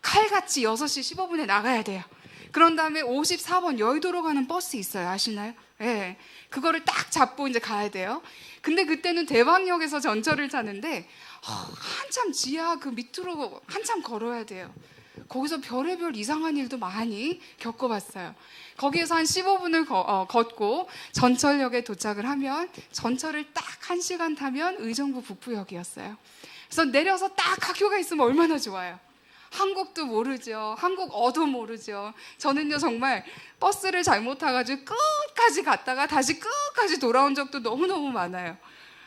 칼같이 6시 15분에 나가야 돼요. 그런 다음에 54번 여의도로 가는 버스 있어요. 아시나요? 예. 그거를 딱 잡고 이제 가야 돼요. 근데 그때는 대방역에서 전철을 타는데 한참 지하 그 밑으로 한참 걸어야 돼요. 거기서 별의별 이상한 일도 많이 겪어봤어요. 거기에서 한 15분을 걷고 전철역에 도착을 하면 전철을 딱 1시간 타면 의정부 북부역이었어요. 그래서 내려서 딱 학교가 있으면 얼마나 좋아요. 한국도 모르죠. 한국어도 모르죠. 저는요 정말 버스를 잘못 타가지고 끝까지 갔다가 다시 끝까지 돌아온 적도 너무너무 많아요.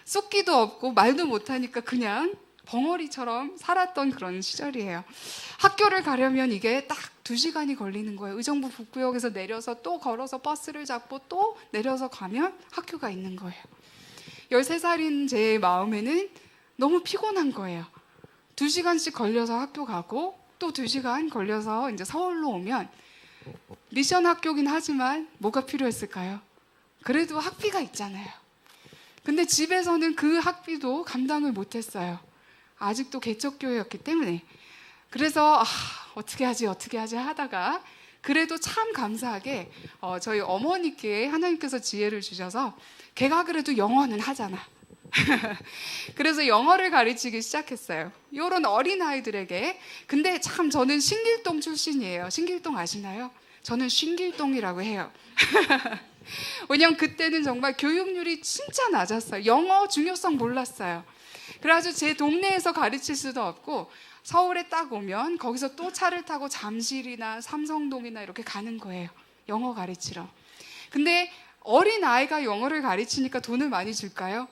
쑥기도 없고 말도 못하니까 그냥 벙어리처럼 살았던 그런 시절이에요. 학교를 가려면 이게 딱 2시간이 걸리는 거예요. 의정부 북구역에서 내려서 또 걸어서 버스를 잡고 또 내려서 가면 학교가 있는 거예요. 13살인 제 마음에는 너무 피곤한 거예요. 2시간씩 걸려서 학교 가고 또 2시간 걸려서 이제 서울로 오면 미션 학교긴 하지만 뭐가 필요했을까요? 그래도 학비가 있잖아요. 근데 집에서는 그 학비도 감당을 못했어요. 아직도 개척교회였기 때문에. 그래서 어떻게 하지 하다가 그래도 참 감사하게 저희 어머니께 하나님께서 지혜를 주셔서 걔가 그래도 영어는 하잖아. 그래서 영어를 가르치기 시작했어요. 이런 어린아이들에게. 근데 참 저는 신길동 출신이에요. 신길동 아시나요? 저는 신길동이라고 해요. 왜냐면 그때는 정말 교육률이 진짜 낮았어요. 영어 중요성 몰랐어요. 그래가지고 제 동네에서 가르칠 수도 없고 서울에 딱 오면 거기서 또 차를 타고 잠실이나 삼성동이나 이렇게 가는 거예요. 영어 가르치러. 근데 어린아이가 영어를 가르치니까 돈을 많이 줄까요?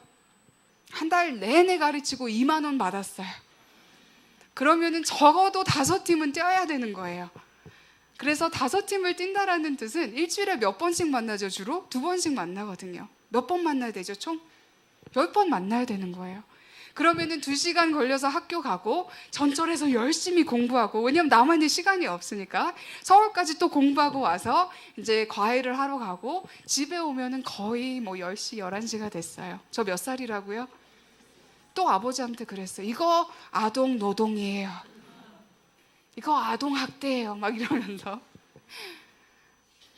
한 달 내내 가르치고 2만 원 받았어요. 그러면은 적어도 5팀은 뛰어야 되는 거예요. 그래서 5팀을 뛴다라는 뜻은 일주일에 몇 번씩 만나죠? 주로 2번씩 만나거든요. 몇 번 만나야 되죠? 총 10번 만나야 되는 거예요. 그러면은 2시간 걸려서 학교 가고 전철에서 열심히 공부하고, 왜냐면 나만의 시간이 없으니까 서울까지 또 공부하고 와서 이제 과외를 하러 가고 집에 오면은 거의 뭐 10시, 11시가 됐어요. 저 몇 살이라고요? 또 아버지한테 그랬어요. 이거 아동 노동이에요. 이거 아동 학대예요. 막 이러면서.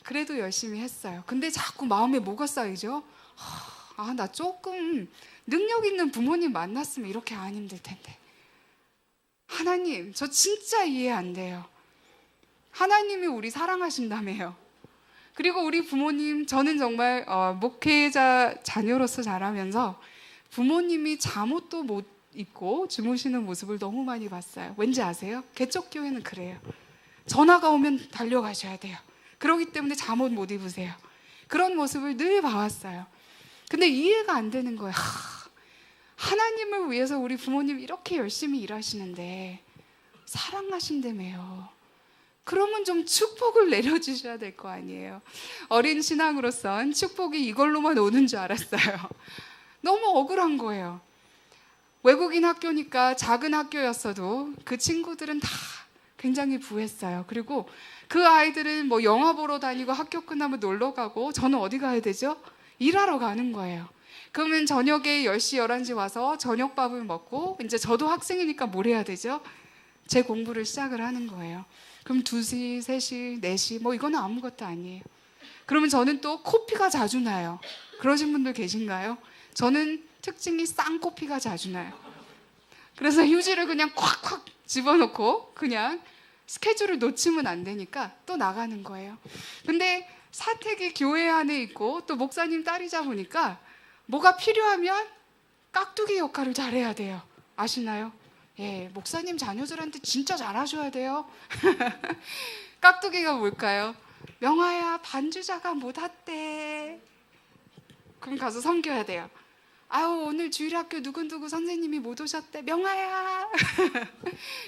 그래도 열심히 했어요. 근데 자꾸 마음에 뭐가 쌓이죠? 나 조금 능력 있는 부모님 만났으면 이렇게 안 힘들 텐데. 하나님, 저 진짜 이해 안 돼요. 하나님이 우리 사랑하신다며요. 그리고 우리 부모님, 저는 정말 목회자 자녀로서 자라면서 부모님이 잠옷도 못 입고 주무시는 모습을 너무 많이 봤어요. 왠지 아세요? 개척교회는 그래요. 전화가 오면 달려가셔야 돼요. 그렇기 때문에 잠옷 못 입으세요. 그런 모습을 늘 봐왔어요. 근데 이해가 안 되는 거예요. 하나님을 위해서 우리 부모님 이렇게 열심히 일하시는데 사랑하신다며요. 그러면 좀 축복을 내려주셔야 될 거 아니에요. 어린 신앙으로선 축복이 이걸로만 오는 줄 알았어요. 너무 억울한 거예요. 외국인 학교니까 작은 학교였어도 그 친구들은 다 굉장히 부했어요. 그리고 그 아이들은 뭐 영화 보러 다니고 학교 끝나면 놀러 가고, 저는 어디 가야 되죠? 일하러 가는 거예요. 그러면 저녁에 10시, 11시 와서 저녁밥을 먹고, 이제 저도 학생이니까 뭘 해야 되죠? 제 공부를 시작을 하는 거예요. 그럼 2시, 3시, 4시 뭐 이거는 아무것도 아니에요. 그러면 저는 또 코피가 자주 나요. 그러신 분들 계신가요? 저는 특징이 쌍코피가 자주 나요. 그래서 휴지를 그냥 콱콱 집어넣고 그냥 스케줄을 놓치면 안 되니까 또 나가는 거예요. 근데 사택이 교회 안에 있고 또 목사님 딸이자 보니까 뭐가 필요하면 깍두기 역할을 잘해야 돼요. 아시나요? 예, 목사님 자녀들한테 진짜 잘하셔야 돼요. 깍두기가 뭘까요? 명아야, 반주자가 못 왔대. 그럼 가서 섬겨야 돼요. 아유, 오늘 주일학교 누구누구 선생님이 못 오셨대. 명아야.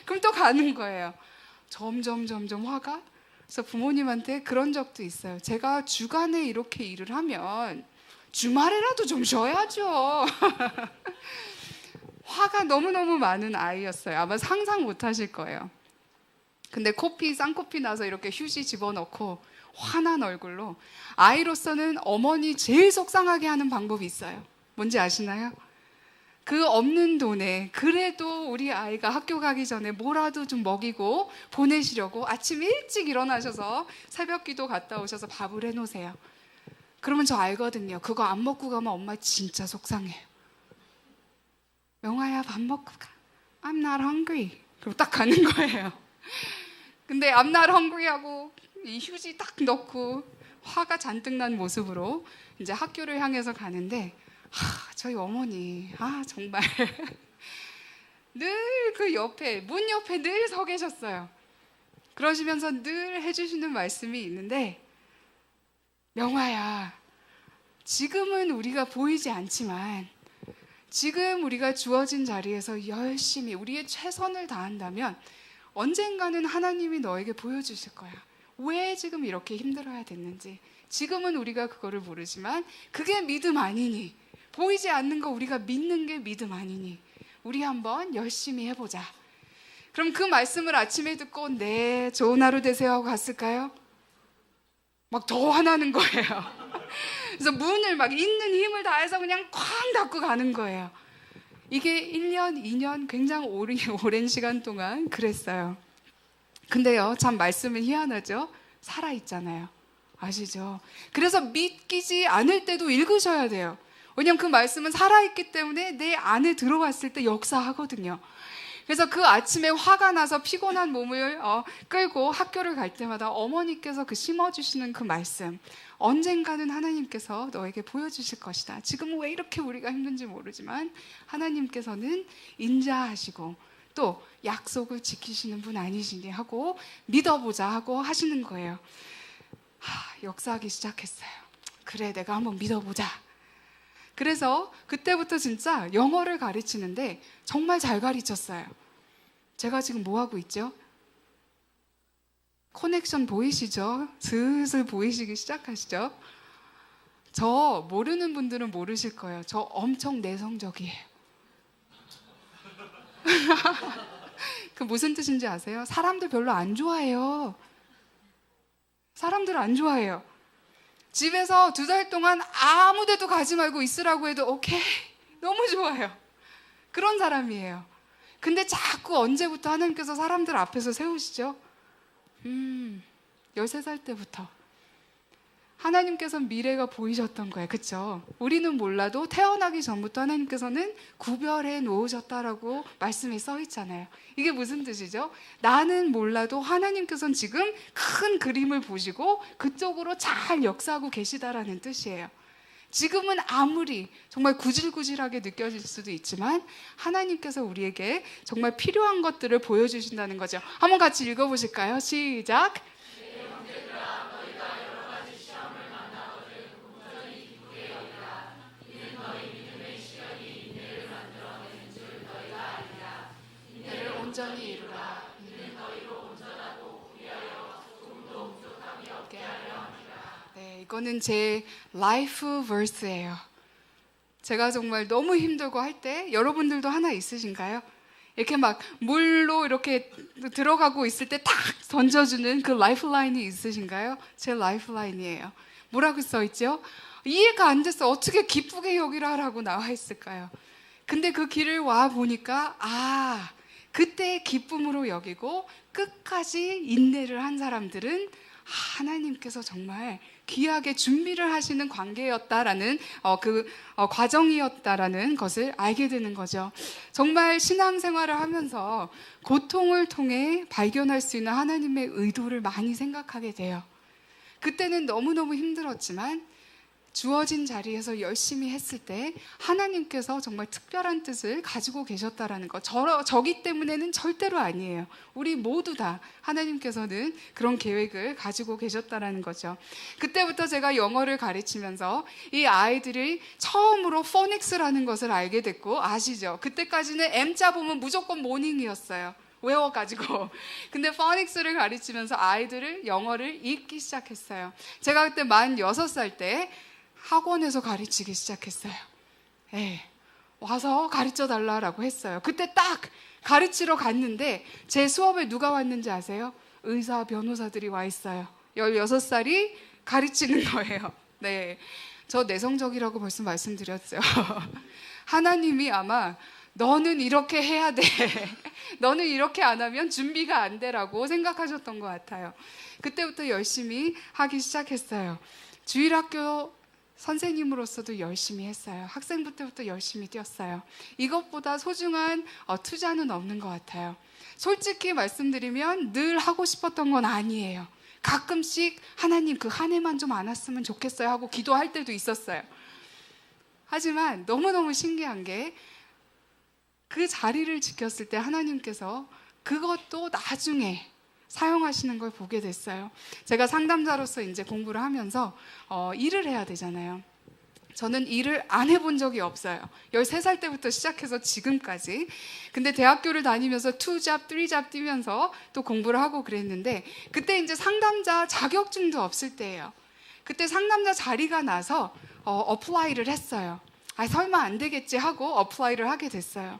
그럼 또 가는 거예요. 점점 화가. 그래서 부모님한테 그런 적도 있어요. 제가 주간에 이렇게 일을 하면 주말에라도 좀 쉬어야죠. 화가 너무너무 많은 아이였어요. 아마 상상 못 하실 거예요. 근데 쌍코피 나서 이렇게 휴지 집어넣고 화난 얼굴로, 아이로서는 어머니 제일 속상하게 하는 방법이 있어요. 뭔지 아시나요? 그 없는 돈에 그래도 우리 아이가 학교 가기 전에 뭐라도 좀 먹이고 보내시려고 아침 일찍 일어나셔서 새벽 기도 갔다 오셔서 밥을 해놓으세요. 그러면 저 알거든요. 그거 안 먹고 가면 엄마 진짜 속상해요. 명아야, 밥 먹고 가. I'm not hungry. 그리고 딱 가는 거예요. 근데 I'm not hungry 하고 이 휴지 딱 넣고 화가 잔뜩 난 모습으로 이제 학교를 향해서 가는데, 저희 어머니 정말 늘 그 옆에, 문 옆에 늘 서 계셨어요. 그러시면서 늘 해주시는 말씀이 있는데, 명아야, 지금은 우리가 보이지 않지만 지금 우리가 주어진 자리에서 열심히 우리의 최선을 다한다면 언젠가는 하나님이 너에게 보여주실 거야. 왜 지금 이렇게 힘들어야 됐는지. 지금은 우리가 그거를 모르지만 그게 믿음 아니니, 보이지 않는 거 우리가 믿는 게 믿음 아니니 우리 한번 열심히 해보자. 그럼 그 말씀을 아침에 듣고 네, 좋은 하루 되세요 하고 갔을까요? 막 더 화나는 거예요. 그래서 문을 막 있는 힘을 다해서 그냥 쾅 닫고 가는 거예요. 이게 1년, 2년 굉장히 오랜 시간 동안 그랬어요. 근데요, 참 말씀은 희한하죠. 살아있잖아요. 아시죠? 그래서 믿기지 않을 때도 읽으셔야 돼요. 왜냐하면 그 말씀은 살아있기 때문에 내 안에 들어왔을 때 역사하거든요. 그래서 그 아침에 화가 나서 피곤한 몸을 끌고 학교를 갈 때마다 어머니께서 그 심어주시는 그 말씀, 언젠가는 하나님께서 너에게 보여주실 것이다. 지금은 왜 이렇게 우리가 힘든지 모르지만 하나님께서는 인자하시고 또 약속을 지키시는 분 아니시니 하고 믿어보자 하고 하시는 거예요. 역사하기 시작했어요. 그래, 내가 한번 믿어보자. 그래서 그때부터 진짜 영어를 가르치는데 정말 잘 가르쳤어요. 제가 지금 뭐 하고 있죠? 커넥션 보이시죠? 슬슬 보이시기 시작하시죠? 저 모르는 분들은 모르실 거예요. 저 엄청 내성적이에요. 그 무슨 뜻인지 아세요? 사람들 별로 안 좋아해요. 사람들 안 좋아해요. 집에서 2달 동안 아무 데도 가지 말고 있으라고 해도 오케이, 너무 좋아요. 그런 사람이에요. 근데 자꾸 언제부터 하나님께서 사람들 앞에서 세우시죠? 13살 때부터 하나님께서 미래가 보이셨던 거예요. 그렇죠? 우리는 몰라도 태어나기 전부터 하나님께서는 구별해 놓으셨다라고 말씀에 써 있잖아요. 이게 무슨 뜻이죠? 나는 몰라도 하나님께서는 지금 큰 그림을 보시고 그쪽으로 잘 역사하고 계시다라는 뜻이에요. 지금은 아무리 정말 구질구질하게 느껴질 수도 있지만 하나님께서 우리에게 정말 필요한 것들을 보여주신다는 거죠. 한번 같이 읽어보실까요? 시작! 온전히 이루라. 네, 이거는 제 라이프 버스예요. 제가 정말 너무 힘들고 할 때 여러분들도 하나 있으신가요? 이렇게 막 물로 이렇게 들어가고 있을 때 탁 던져주는 그 라이프라인이 있으신가요? 제 라이프라인이에요. 뭐라고 써 있죠? 이해가 안 됐어. 어떻게 기쁘게 여기라라고 나와 있을까요? 근데 그 길을 와 보니까 그때 기쁨으로 여기고 끝까지 인내를 한 사람들은 하나님께서 정말 귀하게 준비를 하시는 관계였다라는 과정이었다라는 것을 알게 되는 거죠. 정말 신앙생활을 하면서 고통을 통해 발견할 수 있는 하나님의 의도를 많이 생각하게 돼요. 그때는 너무너무 힘들었지만 주어진 자리에서 열심히 했을 때 하나님께서 정말 특별한 뜻을 가지고 계셨다라는 것, 저기 때문에는 절대로 아니에요. 우리 모두 다 하나님께서는 그런 계획을 가지고 계셨다라는 거죠. 그때부터 제가 영어를 가르치면서 이 아이들이 처음으로 포닉스라는 것을 알게 됐고, 아시죠? 그때까지는 M자 보면 무조건 모닝이었어요. 외워가지고. 근데 포닉스를 가르치면서 아이들을 영어를 읽기 시작했어요. 제가 그때 만 6살 때 학원에서 가르치기 시작했어요. 와서 가르쳐 달라고 했어요. 그때 딱 가르치러 갔는데 제 수업에 누가 왔는지 아세요? 의사, 변호사들이 와 있어요. 16살이 가르치는 거예요. 네, 저 내성적이라고 벌써 말씀드렸죠. 하나님이 아마 너는 이렇게 해야 돼. 너는 이렇게 안 하면 준비가 안 되라고 생각하셨던 것 같아요. 그때부터 열심히 하기 시작했어요. 주일학교 선생님으로서도 열심히 했어요. 학생부 때부터 열심히 뛰었어요. 이것보다 소중한 투자는 없는 것 같아요. 솔직히 말씀드리면 늘 하고 싶었던 건 아니에요. 가끔씩 하나님 그 한 해만 좀 안 왔으면 좋겠어요 하고 기도할 때도 있었어요. 하지만 너무너무 신기한 게 그 자리를 지켰을 때 하나님께서 그것도 나중에 사용하시는 걸 보게 됐어요. 제가 상담자로서 이제 공부를 하면서 일을 해야 되잖아요. 저는 일을 안 해본 적이 없어요. 13살 때부터 시작해서 지금까지. 근데 대학교를 다니면서 2잡, 3잡 뛰면서 또 공부를 하고 그랬는데 그때 이제 상담자 자격증도 없을 때예요. 그때 상담자 자리가 나서 어플라이를 했어요. 설마 안 되겠지 하고 어플라이를 하게 됐어요.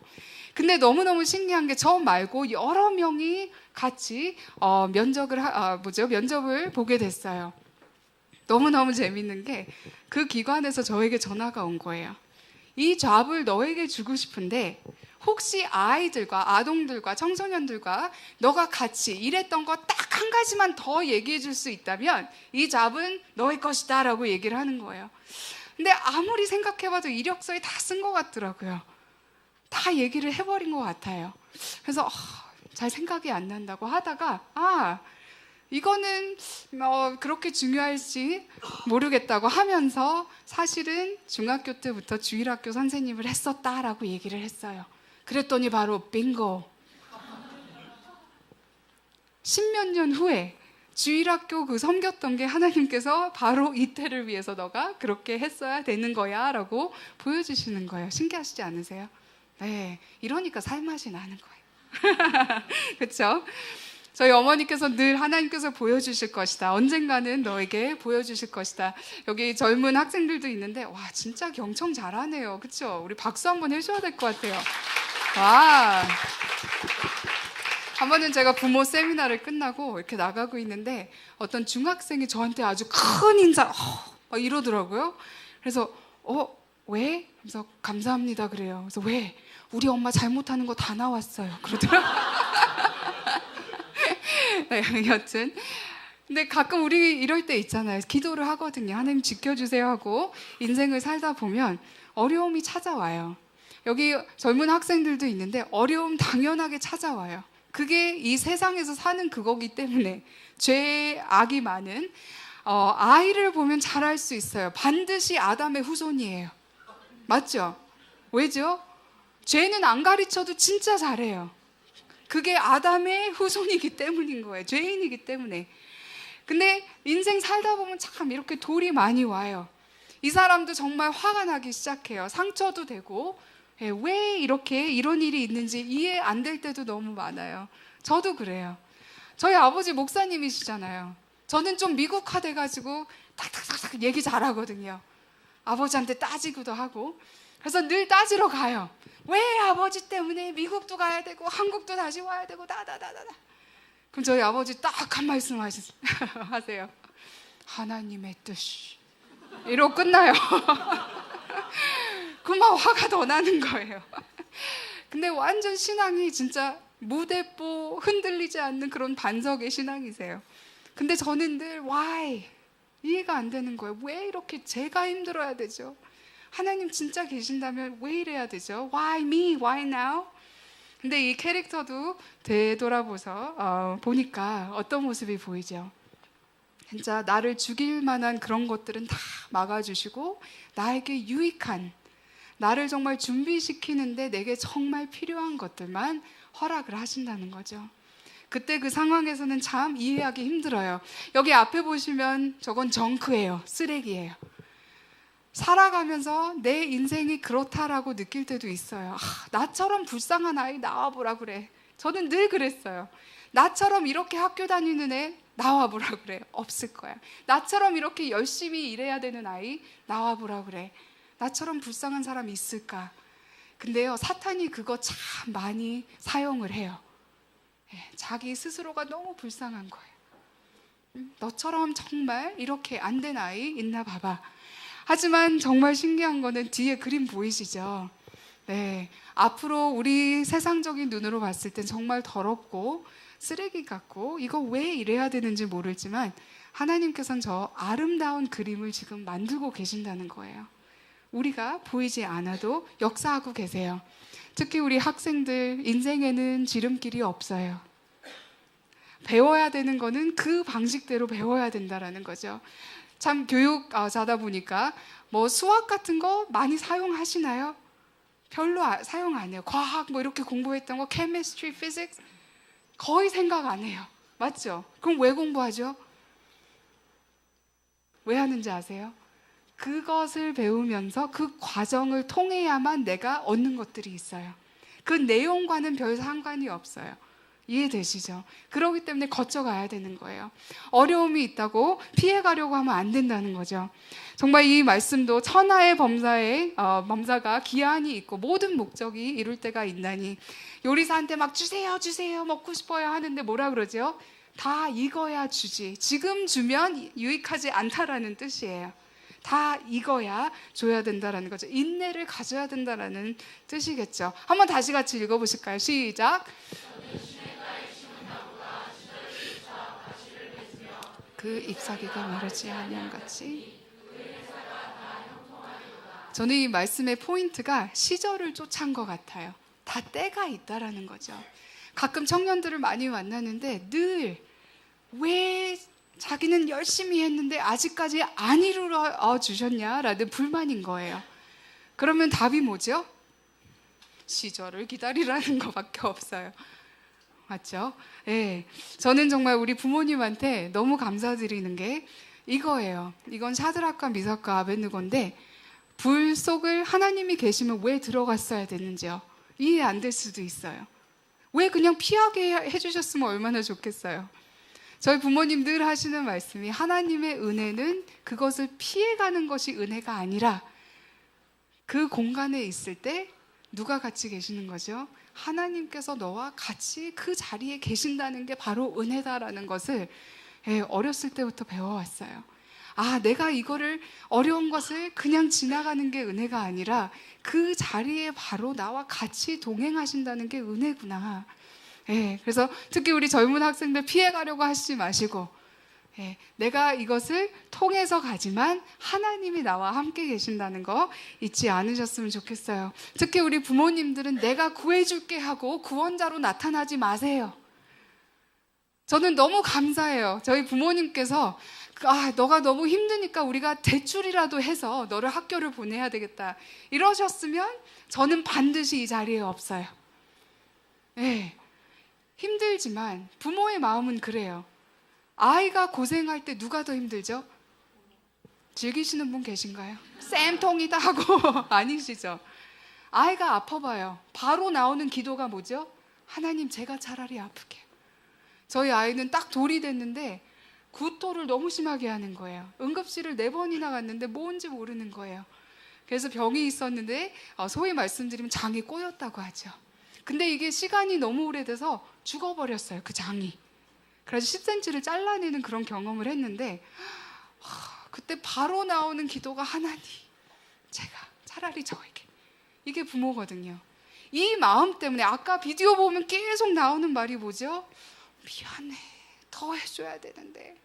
근데 너무너무 신기한 게 저 말고 여러 명이 같이 면접을 보게 됐어요. 너무너무 재밌는 게 그 기관에서 저에게 전화가 온 거예요. 이 잡을 너에게 주고 싶은데 혹시 아이들과 아동들과 청소년들과 너가 같이 일했던 거 딱 한 가지만 더 얘기해 줄 수 있다면 이 잡은 너의 것이다 라고 얘기를 하는 거예요. 근데 아무리 생각해봐도 이력서에 다 쓴 것 같더라고요. 다 얘기를 해버린 것 같아요. 그래서 잘 생각이 안 난다고 하다가 이거는 그렇게 중요할지 모르겠다고 하면서 사실은 중학교 때부터 주일학교 선생님을 했었다라고 얘기를 했어요. 그랬더니 바로 빙고. 10몇 년 후에 주일학교 그 섬겼던 게 하나님께서 바로 이때를 위해서 너가 그렇게 했어야 되는 거야 라고 보여주시는 거예요. 신기하시지 않으세요? 네, 이러니까 살맛이 나는 거예요. 그렇죠? 저희 어머니께서 늘 하나님께서 보여주실 것이다. 언젠가는 너에게 보여주실 것이다. 여기 젊은 학생들도 있는데 와 진짜 경청 잘하네요. 그렇죠? 우리 박수 한번 해줘야 될 것 같아요. 와. 한 번은 제가 부모 세미나를 끝나고 이렇게 나가고 있는데 어떤 중학생이 저한테 아주 큰 인사 막 이러더라고요. 그래서 왜? 그래서 감사합니다 그래요. 그래서 왜? 우리 엄마 잘못하는 거 다 나왔어요. 그러더라고요. 네, 여튼 근데 가끔 우리 이럴 때 있잖아요. 기도를 하거든요. 하나님 지켜주세요 하고 인생을 살다 보면 어려움이 찾아와요. 여기 젊은 학생들도 있는데 어려움 당연하게 찾아와요. 그게 이 세상에서 사는 그거기 때문에 죄, 악이 많은 아이를 보면 잘 알 수 있어요. 반드시 아담의 후손이에요. 맞죠? 왜죠? 죄는 안 가르쳐도 진짜 잘해요. 그게 아담의 후손이기 때문인 거예요. 죄인이기 때문에. 근데 인생 살다 보면 참 이렇게 돌이 많이 와요. 이 사람도 정말 화가 나기 시작해요. 상처도 되고 왜 이렇게 이런 일이 있는지 이해 안 될 때도 너무 많아요. 저도 그래요. 저희 아버지 목사님이시잖아요. 저는 좀 미국화 돼가지고 탁탁탁탁 얘기 잘하거든요. 아버지한테 따지기도 하고. 그래서 늘 따지러 가요. 왜 아버지 때문에 미국도 가야 되고 한국도 다시 와야 되고 다다다다다. 그럼 저희 아버지 딱 한 말씀 하세요. 하나님의 뜻. 이러고 끝나요. 그만 화가 더 나는 거예요. 근데 완전 신앙이 진짜 무대뽀 흔들리지 않는 그런 반석의 신앙이세요. 근데 저는 늘 why 이해가 안 되는 거예요. 왜 이렇게 제가 힘들어야 되죠? 하나님 진짜 계신다면 왜 이래야 되죠? Why me? Why now? 근데 이 캐릭터도 되돌아보서 보니까 어떤 모습이 보이죠? 진짜 나를 죽일 만한 그런 것들은 다 막아주시고 나에게 유익한 나를 정말 준비시키는데 내게 정말 필요한 것들만 허락을 하신다는 거죠. 그때 그 상황에서는 참 이해하기 힘들어요. 여기 앞에 보시면 저건 정크예요. 쓰레기예요. 살아가면서 내 인생이 그렇다라고 느낄 때도 있어요. 나처럼 불쌍한 아이 나와보라 그래. 저는 늘 그랬어요. 나처럼 이렇게 학교 다니는 애 나와보라 그래. 없을 거야. 나처럼 이렇게 열심히 일해야 되는 아이 나와보라 그래. 나처럼 불쌍한 사람이 있을까? 근데요, 사탄이 그거 참 많이 사용을 해요. 자기 스스로가 너무 불쌍한 거예요. 너처럼 정말 이렇게 안 된 아이 있나 봐봐. 하지만 정말 신기한 거는 뒤에 그림 보이시죠? 네, 앞으로 우리 세상적인 눈으로 봤을 땐 정말 더럽고 쓰레기 같고 이거 왜 이래야 되는지 모르지만 하나님께서는 저 아름다운 그림을 지금 만들고 계신다는 거예요. 우리가 보이지 않아도 역사하고 계세요. 특히 우리 학생들 인생에는 지름길이 없어요. 배워야 되는 거는 그 방식대로 배워야 된다라는 거죠. 참 교육자다 보니까 뭐 수학 같은 거 많이 사용하시나요? 별로 사용 안 해요. 과학 뭐 이렇게 공부했던 거 chemistry, physics 거의 생각 안 해요. 맞죠? 그럼 왜 공부하죠? 왜 하는지 아세요? 그것을 배우면서 그 과정을 통해야만 내가 얻는 것들이 있어요. 그 내용과는 별 상관이 없어요. 이해되시죠? 그렇기 때문에 거쳐가야 되는 거예요. 어려움이 있다고 피해가려고 하면 안 된다는 거죠. 정말 이 말씀도 천하의 범사가 기한이 있고 모든 목적이 이룰 때가 있나니 요리사한테 막 주세요 주세요 먹고 싶어요 하는데 뭐라 그러죠? 다 익어야 주지. 지금 주면 유익하지 않다라는 뜻이에요. 다 익어야 줘야 된다라는 거죠. 인내를 가져야 된다라는 뜻이겠죠. 한번 다시 같이 읽어보실까요? 시작. 그 잎사귀가 마르지 아니함같이. 저는 이 말씀의 포인트가 시절을 쫓아온 것 같아요. 다 때가 있다라는 거죠. 가끔 청년들을 많이 만나는데 늘 왜 자기는 열심히 했는데 아직까지 안 이루어 주셨냐라는 불만인 거예요. 그러면 답이 뭐죠? 시절을 기다리라는 것밖에 없어요. 맞죠? 예. 저는 정말 우리 부모님한테 너무 감사드리는 게 이거예요. 이건 샤드락과 미삭과 아벳느고인데 불 속을 하나님이 계시면 왜 들어갔어야 됐는지요? 이해 안 될 수도 있어요. 왜 그냥 피하게 해주셨으면 얼마나 좋겠어요. 저희 부모님 늘 하시는 말씀이 하나님의 은혜는 그것을 피해가는 것이 은혜가 아니라 그 공간에 있을 때 누가 같이 계시는 거죠? 하나님께서 너와 같이 그 자리에 계신다는 게 바로 은혜다라는 것을 어렸을 때부터 배워왔어요. 아, 내가 이거를 어려운 것을 그냥 지나가는 게 은혜가 아니라 그 자리에 바로 나와 같이 동행하신다는 게 은혜구나. 그래서 특히 우리 젊은 학생들 피해가려고 하시지 마시고 내가 이것을 통해서 가지만 하나님이 나와 함께 계신다는 거 잊지 않으셨으면 좋겠어요. 특히 우리 부모님들은 내가 구해줄게 하고 구원자로 나타나지 마세요. 저는 너무 감사해요. 저희 부모님께서 너가 너무 힘드니까 우리가 대출이라도 해서 너를 학교를 보내야 되겠다 이러셨으면 저는 반드시 이 자리에 없어요. 힘들지만 부모의 마음은 그래요. 아이가 고생할 때 누가 더 힘들죠? 즐기시는 분 계신가요? 쌤통이다 하고 아니시죠? 아이가 아파봐요. 바로 나오는 기도가 뭐죠? 하나님, 제가 차라리 아프게. 저희 아이는 딱 돌이 됐는데 구토를 너무 심하게 하는 거예요. 응급실을 4번이나 갔는데 뭔지 모르는 거예요. 그래서 병이 있었는데 소위 말씀드리면 장이 꼬였다고 하죠. 근데 이게 시간이 너무 오래돼서 죽어버렸어요, 그 장이. 그래서 10cm를 잘라내는 그런 경험을 했는데 그때 바로 나오는 기도가 하나님, 제가 차라리 저에게. 이게 부모거든요. 이 마음 때문에 아까 비디오 보면 계속 나오는 말이 뭐죠? 미안해, 더 해줘야 되는데.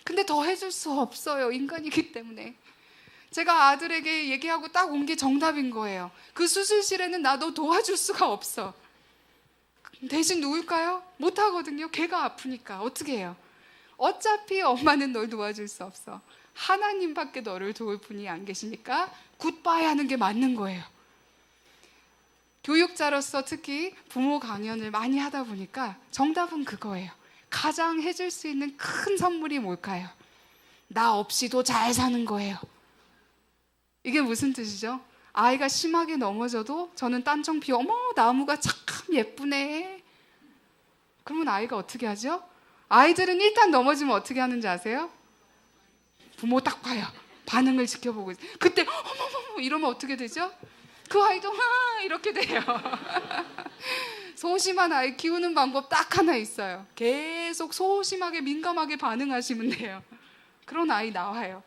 근데 더 해줄 수 없어요, 인간이기 때문에. 제가 아들에게 얘기하고 딱 온 게 정답인 거예요. 그 수술실에는 나 너 도와줄 수가 없어. 대신 누굴까요? 못하거든요. 걔가 아프니까. 어떻게 해요? 어차피 엄마는 널 도와줄 수 없어. 하나님밖에 너를 도울 분이 안 계시니까 굿바이 하는 게 맞는 거예요. 교육자로서 특히 부모 강연을 많이 하다 보니까 정답은 그거예요. 가장 해줄 수 있는 큰 선물이 뭘까요? 나 없이도 잘 사는 거예요. 이게 무슨 뜻이죠? 아이가 심하게 넘어져도 저는 딴청 피워, 어머 나무가 참 예쁘네. 그러면 아이가 어떻게 하죠? 아이들은 일단 넘어지면 어떻게 하는지 아세요? 부모 딱 봐요. 반응을 지켜보고 있어요. 그때 어머머머 이러면 어떻게 되죠? 그 아이도 이렇게 돼요. 소심한 아이 키우는 방법 딱 하나 있어요. 계속 소심하게 민감하게 반응하시면 돼요. 그런 아이 나와요.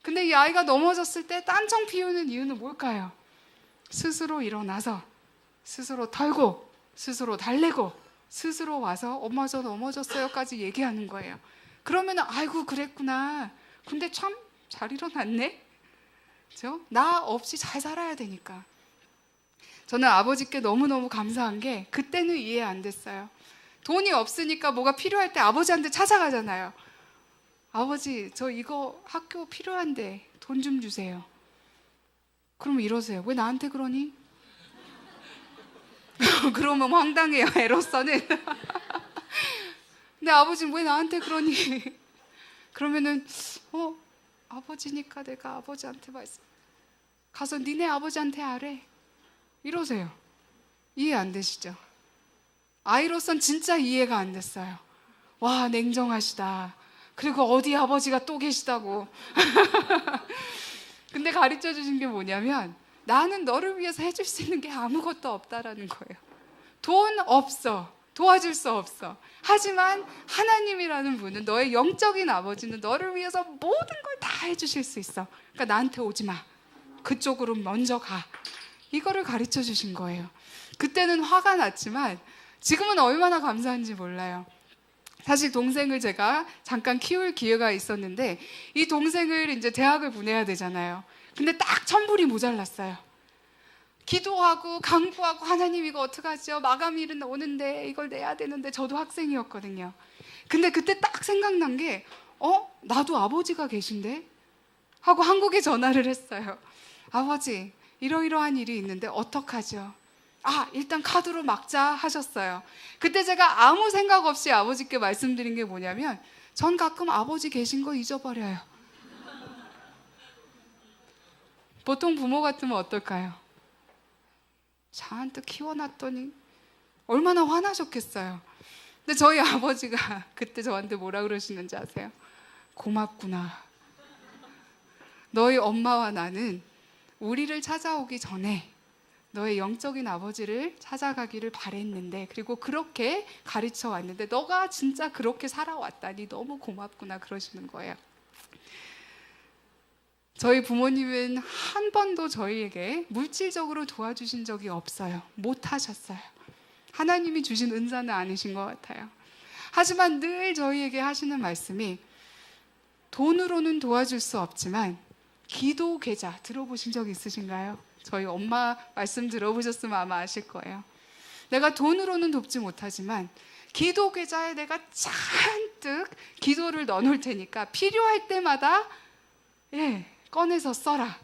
근데 이 아이가 넘어졌을 때 딴청 피우는 이유는 뭘까요? 스스로 일어나서 스스로 털고 스스로 달래고 스스로 와서 엄마 저 넘어졌어요까지 얘기하는 거예요. 그러면 아이고 그랬구나. 근데 참 잘 일어났네. 그렇죠? 나 없이 잘 살아야 되니까. 저는 아버지께 너무너무 감사한 게 그때는 이해 안 됐어요. 돈이 없으니까 뭐가 필요할 때 아버지한테 찾아가잖아요. 아버지 저 이거 학교 필요한데 돈 좀 주세요. 그러면 이러세요. 왜 나한테 그러니? 그러면 황당해요, 애로서는. 근데 아버지는 왜 나한테 그러니? 그러면은 아버지니까 내가 아버지한테 말씀 가서 니네 아버지한테 하래 이러세요. 이해 안 되시죠? 아이로선 진짜 이해가 안 됐어요. 와 냉정하시다. 그리고 어디 아버지가 또 계시다고. 근데 가르쳐 주신 게 뭐냐면 나는 너를 위해서 해줄 수 있는 게 아무것도 없다라는 거예요. 돈 없어. 도와줄 수 없어. 하지만 하나님이라는 분은 너의 영적인 아버지는 너를 위해서 모든 걸 다 해주실 수 있어. 그러니까 나한테 오지 마. 그쪽으로 먼저 가. 이거를 가르쳐 주신 거예요. 그때는 화가 났지만 지금은 얼마나 감사한지 몰라요. 사실 동생을 제가 잠깐 키울 기회가 있었는데 이 동생을 이제 대학을 보내야 되잖아요. 근데 딱 천불이 모자랐어요. 기도하고 강구하고 하나님 이거 어떡하죠? 마감일은 오는데 이걸 내야 되는데 저도 학생이었거든요. 근데 그때 딱 생각난 게 나도 아버지가 계신데? 하고 한국에 전화를 했어요. 아버지 이러이러한 일이 있는데 어떡하죠? 일단 카드로 막자 하셨어요. 그때 제가 아무 생각 없이 아버지께 말씀드린 게 뭐냐면 전 가끔 아버지 계신 거 잊어버려요. 보통 부모 같으면 어떨까요? 잔뜩 키워놨더니 얼마나 화나셨겠어요. 근데 저희 아버지가 그때 저한테 뭐라 그러시는지 아세요? 고맙구나. 너희 엄마와 나는 우리를 찾아오기 전에 너의 영적인 아버지를 찾아가기를 바랬는데 그리고 그렇게 가르쳐 왔는데 너가 진짜 그렇게 살아왔다니 너무 고맙구나 그러시는 거예요. 저희 부모님은 한 번도 저희에게 물질적으로 도와주신 적이 없어요. 못 하셨어요. 하나님이 주신 은사는 아니신 것 같아요. 하지만 늘 저희에게 하시는 말씀이 돈으로는 도와줄 수 없지만 기도 계좌 들어보신 적 있으신가요? 저희 엄마 말씀 들어보셨으면 아마 아실 거예요. 내가 돈으로는 돕지 못하지만 기도 계좌에 내가 잔뜩 기도를 넣어놓을 테니까 필요할 때마다 꺼내서 써라.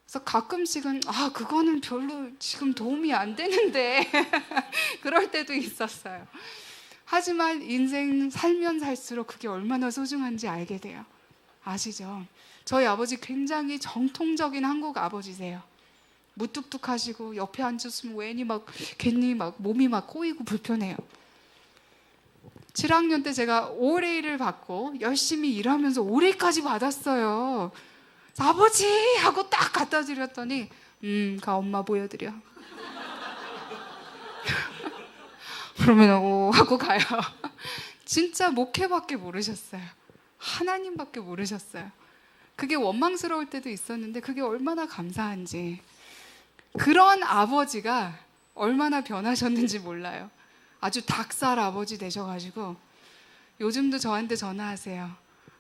그래서 가끔씩은 그거는 별로 지금 도움이 안 되는데 그럴 때도 있었어요. 하지만 인생 살면 살수록 그게 얼마나 소중한지 알게 돼요. 아시죠? 저희 아버지 굉장히 정통적인 한국 아버지세요. 무뚝뚝하시고 옆에 앉았으면 괜히 몸이 꼬이고 불편해요. 7학년 때 제가 올해를 받고 열심히 일하면서 올해까지 받았어요. 아버지 하고 딱 갖다 드렸더니 가 엄마 보여드려. 그러면 하고 가요. 진짜 목회밖에 모르셨어요. 하나님밖에 모르셨어요. 그게 원망스러울 때도 있었는데 그게 얼마나 감사한지. 그런 아버지가 얼마나 변하셨는지 몰라요. 아주 닭살 아버지 되셔가지고 요즘도 저한테 전화하세요.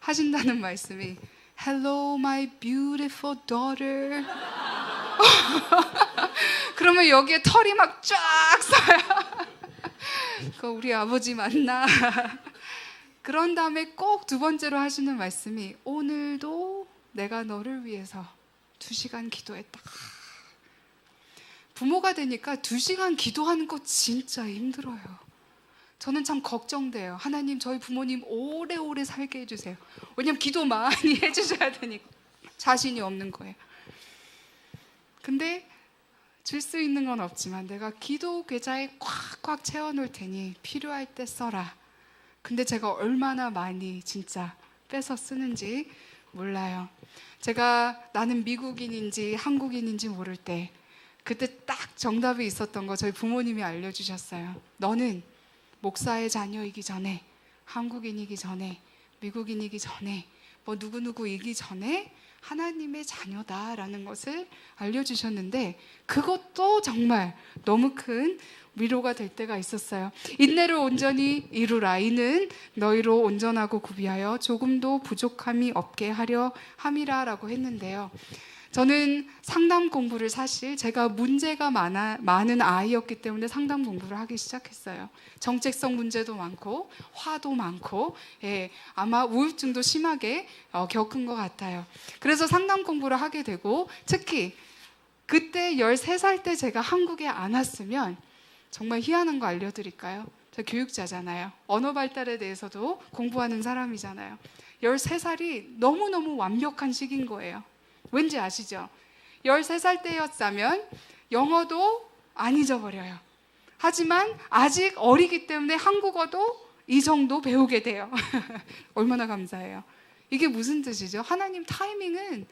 하신다는 말씀이 Hello my beautiful daughter. 그러면 여기에 털이 막 쫙 서요. 그거 우리 아버지 맞나? 그런 다음에 꼭 두 번째로 하시는 말씀이 오늘도 내가 너를 위해서 2시간 기도했다. 부모가 되니까 2시간 기도하는 거 진짜 힘들어요. 저는 참 걱정돼요. 하나님 저희 부모님 오래오래 살게 해주세요. 왜냐면 기도 많이 해주셔야 되니까 자신이 없는 거예요. 근데 줄 수 있는 건 없지만 내가 기도 계좌에 꽉꽉 채워놓을 테니 필요할 때 써라. 근데 제가 얼마나 많이 진짜 빼서 쓰는지 몰라요. 제가 나는 미국인인지 한국인인지 모를 때 그때 딱 정답이 있었던 거 저희 부모님이 알려주셨어요. 너는 목사의 자녀이기 전에, 한국인이기 전에, 미국인이기 전에, 누구누구이기 전에 하나님의 자녀다라는 것을 알려주셨는데 그것도 정말 너무 큰 위로가 될 때가 있었어요. 인내를 온전히 이루라. 이는 너희로 온전하고 구비하여 조금도 부족함이 없게 하려 함이라라고 했는데요. 저는 상담 공부를 사실 제가 문제가 많은 아이였기 때문에 상담 공부를 하기 시작했어요. 정체성 문제도 많고 화도 많고 아마 우울증도 심하게 겪은 것 같아요. 그래서 상담 공부를 하게 되고 특히 그때 13살 때 제가 한국에 안 왔으면 정말 희한한 거 알려드릴까요? 저 교육자잖아요. 언어 발달에 대해서도 공부하는 사람이잖아요. 13살이 너무너무 완벽한 시기인 거예요. 왠지 아시죠? 13살 때였다면 영어도 안 잊어버려요. 하지만 아직 어리기 때문에 한국어도 이 정도 배우게 돼요. 얼마나 감사해요. 이게 무슨 뜻이죠? 하나님 타이밍은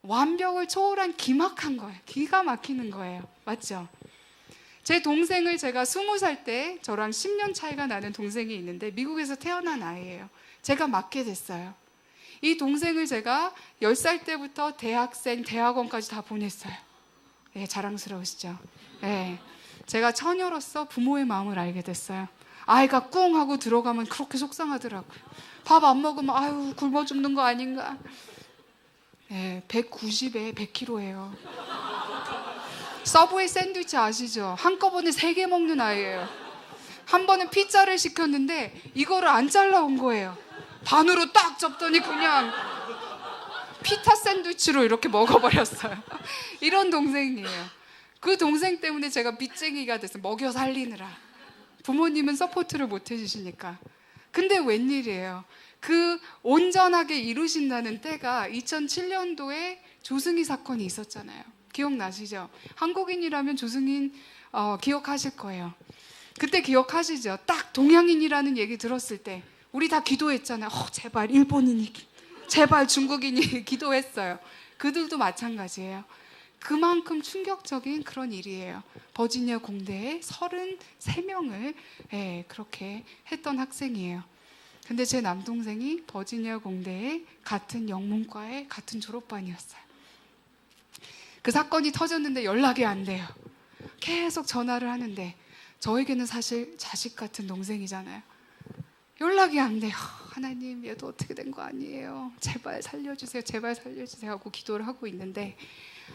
완벽을 초월한 기막한 거예요. 기가 막히는 거예요. 맞죠? 제 동생을 제가 20살 때 저랑 10년 차이가 나는 동생이 있는데 미국에서 태어난 아이예요. 제가 맡게 됐어요. 이 동생을 제가 10살 때부터 대학생, 대학원까지 다 보냈어요. 자랑스러우시죠? 제가 처녀로서 부모의 마음을 알게 됐어요. 아이가 꿍 하고 들어가면 그렇게 속상하더라고요. 밥 안 먹으면 아유 굶어 죽는 거 아닌가. 네, 190에 100kg예요. 서브웨이 샌드위치 아시죠? 한꺼번에 3개 먹는 아이예요. 한 번은 피자를 시켰는데 이거를 안 잘라온 거예요. 반으로 딱 접더니 그냥 피타 샌드위치로 이렇게 먹어버렸어요. 이런 동생이에요. 그 동생 때문에 제가 빚쟁이가 돼서 먹여 살리느라. 부모님은 서포트를 못 해주시니까. 근데 웬일이에요. 그 온전하게 이루신다는 때가 2007년도에 조승희 사건이 있었잖아요. 기억나시죠? 한국인이라면 조승인 기억하실 거예요. 그때 기억하시죠? 딱 동양인이라는 얘기 들었을 때 우리 다 기도했잖아요. 제발 일본인이, 제발 중국인이 기도했어요. 그들도 마찬가지예요. 그만큼 충격적인 그런 일이에요. 버지니아 공대에 33명을 그렇게 했던 학생이에요. 근데 제 남동생이 버지니아 공대의 같은 영문과의 같은 졸업반이었어요. 그 사건이 터졌는데 연락이 안 돼요. 계속 전화를 하는데 저에게는 사실 자식 같은 동생이잖아요. 연락이 안 돼요. 하나님, 얘도 어떻게 된 거 아니에요. 제발 살려주세요. 제발 살려주세요 하고 기도를 하고 있는데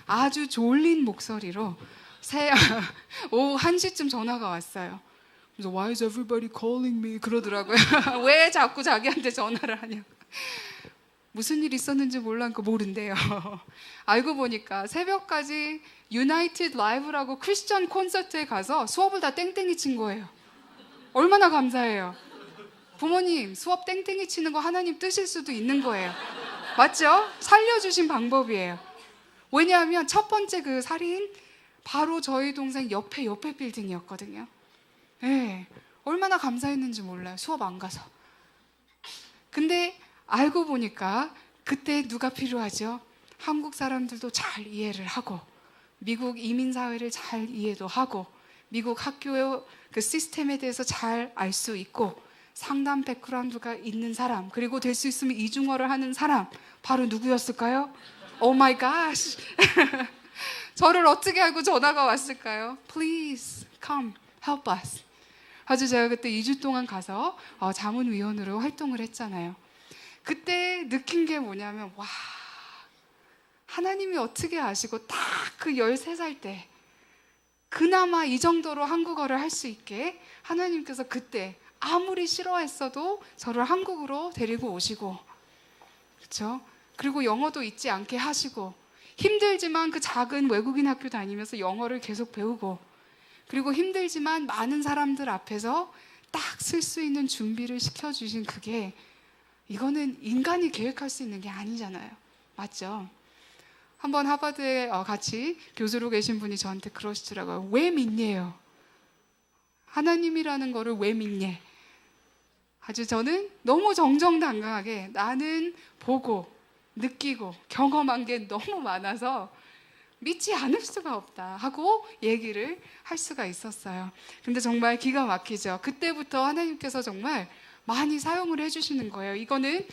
아주 졸린 목소리로 오후 1시쯤 전화가 왔어요. 그래서 Why is everybody calling me? 그러더라고요. 왜 자꾸 자기한테 전화를 하냐고. 무슨 일 있었는지 몰라니까 모른대요. 알고 보니까 새벽까지 유나이티드 라이브라고 크리스천 콘서트에 가서 수업을 다 땡땡이 친 거예요. 얼마나 감사해요. 부모님, 수업 땡땡이 치는 거 하나님 뜻일 수도 있는 거예요. 맞죠? 살려주신 방법이에요. 왜냐하면 첫 번째 그 살인 바로 저희 동생 옆에 빌딩이었거든요. 네, 얼마나 감사했는지 몰라요. 수업 안 가서. 근데 알고 보니까 그때 누가 필요하죠? 한국 사람들도 잘 이해를 하고 미국 이민사회를 잘 이해도 하고 미국 학교의 그 시스템에 대해서 잘 알 수 있고 상담 백그라운드가 있는 사람, 그리고 될 수 있으면 이중어를 하는 사람, 바로 누구였을까요? 오 마이 갓. 저를 어떻게 알고 전화가 왔을까요? Please come help us. 아주 제가 그때 2주 동안 가서 자문위원으로 활동을 했잖아요. 그때 느낀 게 뭐냐면 와, 하나님이 어떻게 아시고 딱 그 13살 때 그나마 이 정도로 한국어를 할 수 있게 하나님께서 그때 아무리 싫어했어도 저를 한국으로 데리고 오시고, 그렇죠? 그리고 영어도 잊지 않게 하시고, 힘들지만 그 작은 외국인 학교 다니면서 영어를 계속 배우고, 그리고 힘들지만 많은 사람들 앞에서 딱 쓸 수 있는 준비를 시켜주신 그게, 이거는 인간이 계획할 수 있는 게 아니잖아요. 맞죠? 한번 하버드에 같이 교수로 계신 분이 저한테 그러시더라고요. 왜 믿냐요? 하나님이라는 거를 왜 믿냐? 아주 저는 너무 정정당당하게 나는 보고 느끼고 경험한 게 너무 많아서 믿지 않을 수가 없다 하고 얘기를 할 수가 있었어요. 근데 정말 기가 막히죠. 그때부터 하나님께서 정말 많이 사용을 해주시는 거예요. 이거는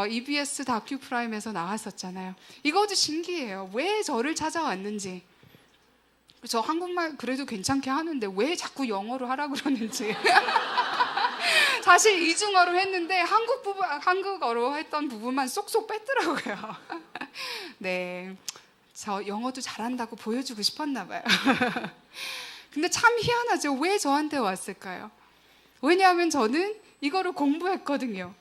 EBS 다큐 프라임에서 나왔었잖아요. 이것도 신기해요. 왜 저를 찾아왔는지. 저 한국말 그래도 괜찮게 하는데 왜 자꾸 영어로 하라고 그러는지. 사실 이중어로 했는데 한국어로 했던 부분만 쏙쏙 뺐더라고요. 네, 저 영어도 잘한다고 보여주고 싶었나 봐요. 근데 참 희한하죠. 왜 저한테 왔을까요? 왜냐하면 저는 이거를 공부했거든요.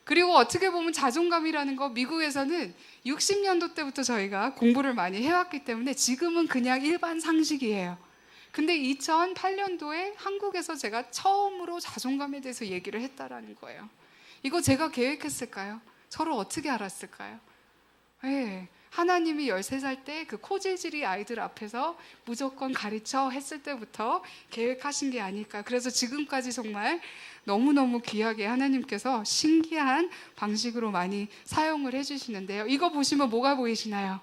그리고 어떻게 보면 자존감이라는 거 미국에서는 60년도 때부터 저희가 공부를 많이 해왔기 때문에 지금은 그냥 일반 상식이에요. 근데 2008년도에 한국에서 제가 처음으로 자존감에 대해서 얘기를 했다라는 거예요. 이거 제가 계획했을까요? 저를 어떻게 알았을까요? 네, 하나님이 13살 때 그 코질질이 아이들 앞에서 무조건 가르쳐 했을 때부터 계획하신 게 아닐까. 그래서 지금까지 정말 너무너무 귀하게 하나님께서 신기한 방식으로 많이 사용을 해주시는데요. 이거 보시면 뭐가 보이시나요?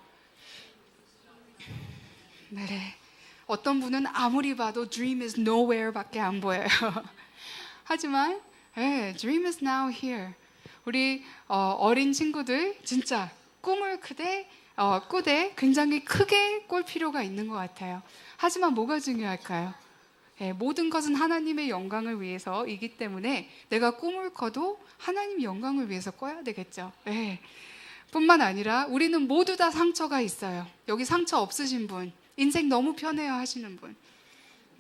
네, 어떤 분은 아무리 봐도 Dream is nowhere 밖에 안 보여요. 하지만 Dream is now here. 우리 어린 친구들 진짜 꿈을 꾸되 굉장히 크게 꿀 필요가 있는 것 같아요. 하지만 뭐가 중요할까요? 모든 것은 하나님의 영광을 위해서이기 때문에 내가 꿈을 꿔도 하나님 영광을 위해서 꿔야 되겠죠. 뿐만 아니라 우리는 모두 다 상처가 있어요. 여기 상처 없으신 분, 인생 너무 편해요 하시는 분,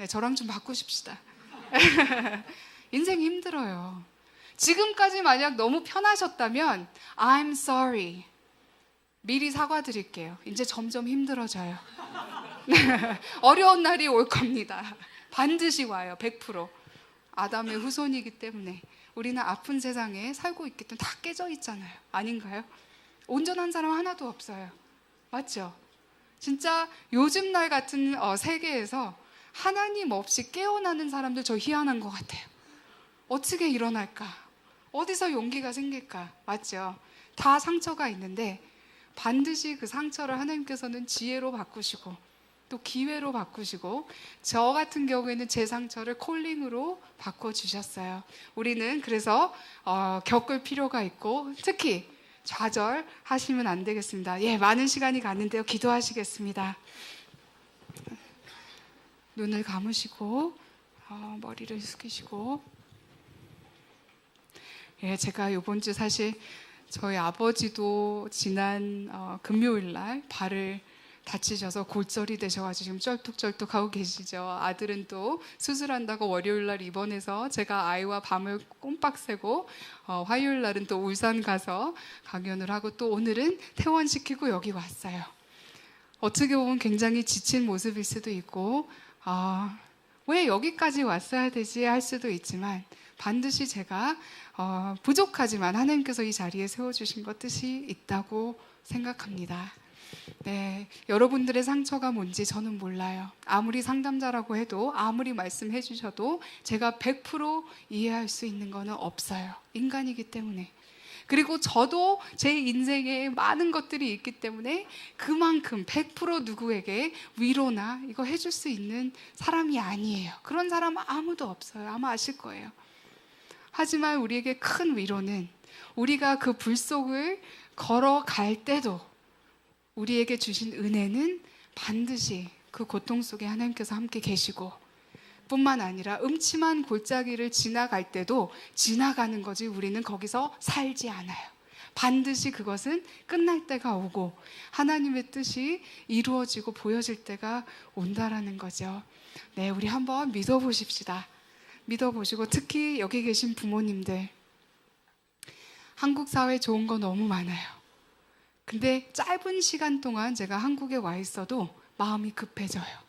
저랑 좀 바꾸십시다. 인생 힘들어요. 지금까지 만약 너무 편하셨다면 I'm sorry. 미리 사과드릴게요. 이제 점점 힘들어져요. 어려운 날이 올 겁니다. 반드시 와요. 100%. 아담의 후손이기 때문에 우리는 아픈 세상에 살고 있기 때문에 다 깨져 있잖아요. 아닌가요? 온전한 사람 하나도 없어요. 맞죠? 진짜 요즘 날 같은 세계에서 하나님 없이 깨어나는 사람들 저 희한한 것 같아요. 어떻게 일어날까? 어디서 용기가 생길까? 맞죠? 다 상처가 있는데 반드시 그 상처를 하나님께서는 지혜로 바꾸시고 또 기회로 바꾸시고 저 같은 경우에는 제 상처를 콜링으로 바꿔주셨어요. 우리는 그래서 겪을 필요가 있고 특히 좌절하시면 안 되겠습니다. 많은 시간이 갔는데요. 기도하시겠습니다. 눈을 감으시고 머리를 숙이시고 제가 이번 주 사실 저희 아버지도 지난 금요일 날 발을 다치셔서 골절이 되셔가지고 지금 쩔뚝쩔뚝하고 계시죠. 아들은 또 수술한다고 월요일 날 입원해서 제가 아이와 밤을 꼼빡 새고 화요일 날은 또 울산 가서 강연을 하고 또 오늘은 퇴원시키고 여기 왔어요. 어떻게 보면 굉장히 지친 모습일 수도 있고 왜 여기까지 왔어야 되지 할 수도 있지만 반드시 제가 부족하지만 하나님께서 이 자리에 세워주신 것 뜻이 있다고 생각합니다. 여러분들의 상처가 뭔지 저는 몰라요. 아무리 상담자라고 해도 아무리 말씀해 주셔도 제가 100% 이해할 수 있는 거는 없어요. 인간이기 때문에. 그리고 저도 제 인생에 많은 것들이 있기 때문에 그만큼 100% 누구에게 위로나 이거 해줄 수 있는 사람이 아니에요. 그런 사람 아무도 없어요. 아마 아실 거예요. 하지만 우리에게 큰 위로는 우리가 그 불 속을 걸어갈 때도 우리에게 주신 은혜는 반드시 그 고통 속에 하나님께서 함께 계시고 뿐만 아니라 음침한 골짜기를 지나갈 때도 지나가는 거지 우리는 거기서 살지 않아요. 반드시 그것은 끝날 때가 오고 하나님의 뜻이 이루어지고 보여질 때가 온다라는 거죠. 우리 한번 믿어보십시다. 믿어보시고 특히 여기 계신 부모님들 한국 사회 좋은 거 너무 많아요. 근데 짧은 시간 동안 제가 한국에 와 있어도 마음이 급해져요.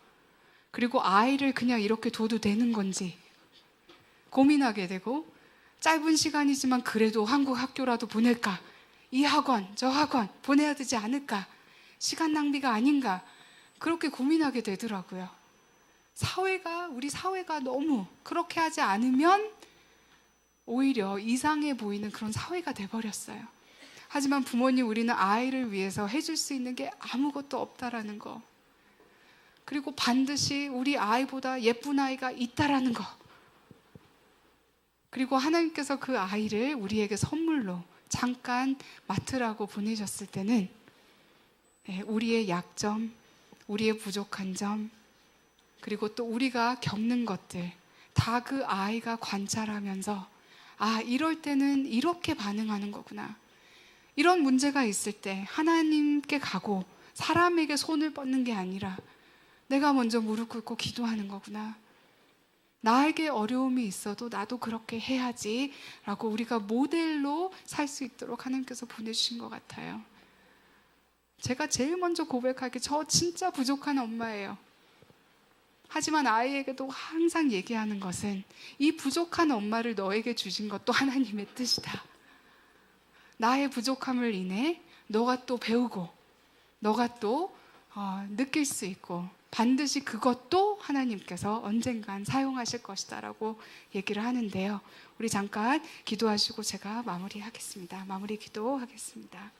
그리고 아이를 그냥 이렇게 둬도 되는 건지 고민하게 되고 짧은 시간이지만 그래도 한국 학교라도 보낼까? 이 학원, 저 학원 보내야 되지 않을까? 시간 낭비가 아닌가? 그렇게 고민하게 되더라고요. 우리 사회가 너무 그렇게 하지 않으면 오히려 이상해 보이는 그런 사회가 돼버렸어요. 하지만 부모님 우리는 아이를 위해서 해줄 수 있는 게 아무것도 없다라는 거. 그리고 반드시 우리 아이보다 예쁜 아이가 있다라는 거. 그리고 하나님께서 그 아이를 우리에게 선물로 잠깐 맡으라고 보내셨을 때는 우리의 약점, 우리의 부족한 점, 그리고 또 우리가 겪는 것들 다 그 아이가 관찰하면서 이럴 때는 이렇게 반응하는 거구나. 이런 문제가 있을 때 하나님께 가고 사람에게 손을 뻗는 게 아니라 내가 먼저 무릎 꿇고 기도하는 거구나. 나에게 어려움이 있어도 나도 그렇게 해야지 라고 우리가 모델로 살 수 있도록 하나님께서 보내주신 것 같아요. 제가 제일 먼저 고백하기 저 진짜 부족한 엄마예요. 하지만 아이에게도 항상 얘기하는 것은 이 부족한 엄마를 너에게 주신 것도 하나님의 뜻이다. 나의 부족함을 인해 너가 또 배우고 너가 또 느낄 수 있고 반드시 그것도 하나님께서 언젠간 사용하실 것이다 라고 얘기를 하는데요. 우리 잠깐 기도하시고 제가 마무리 기도하겠습니다.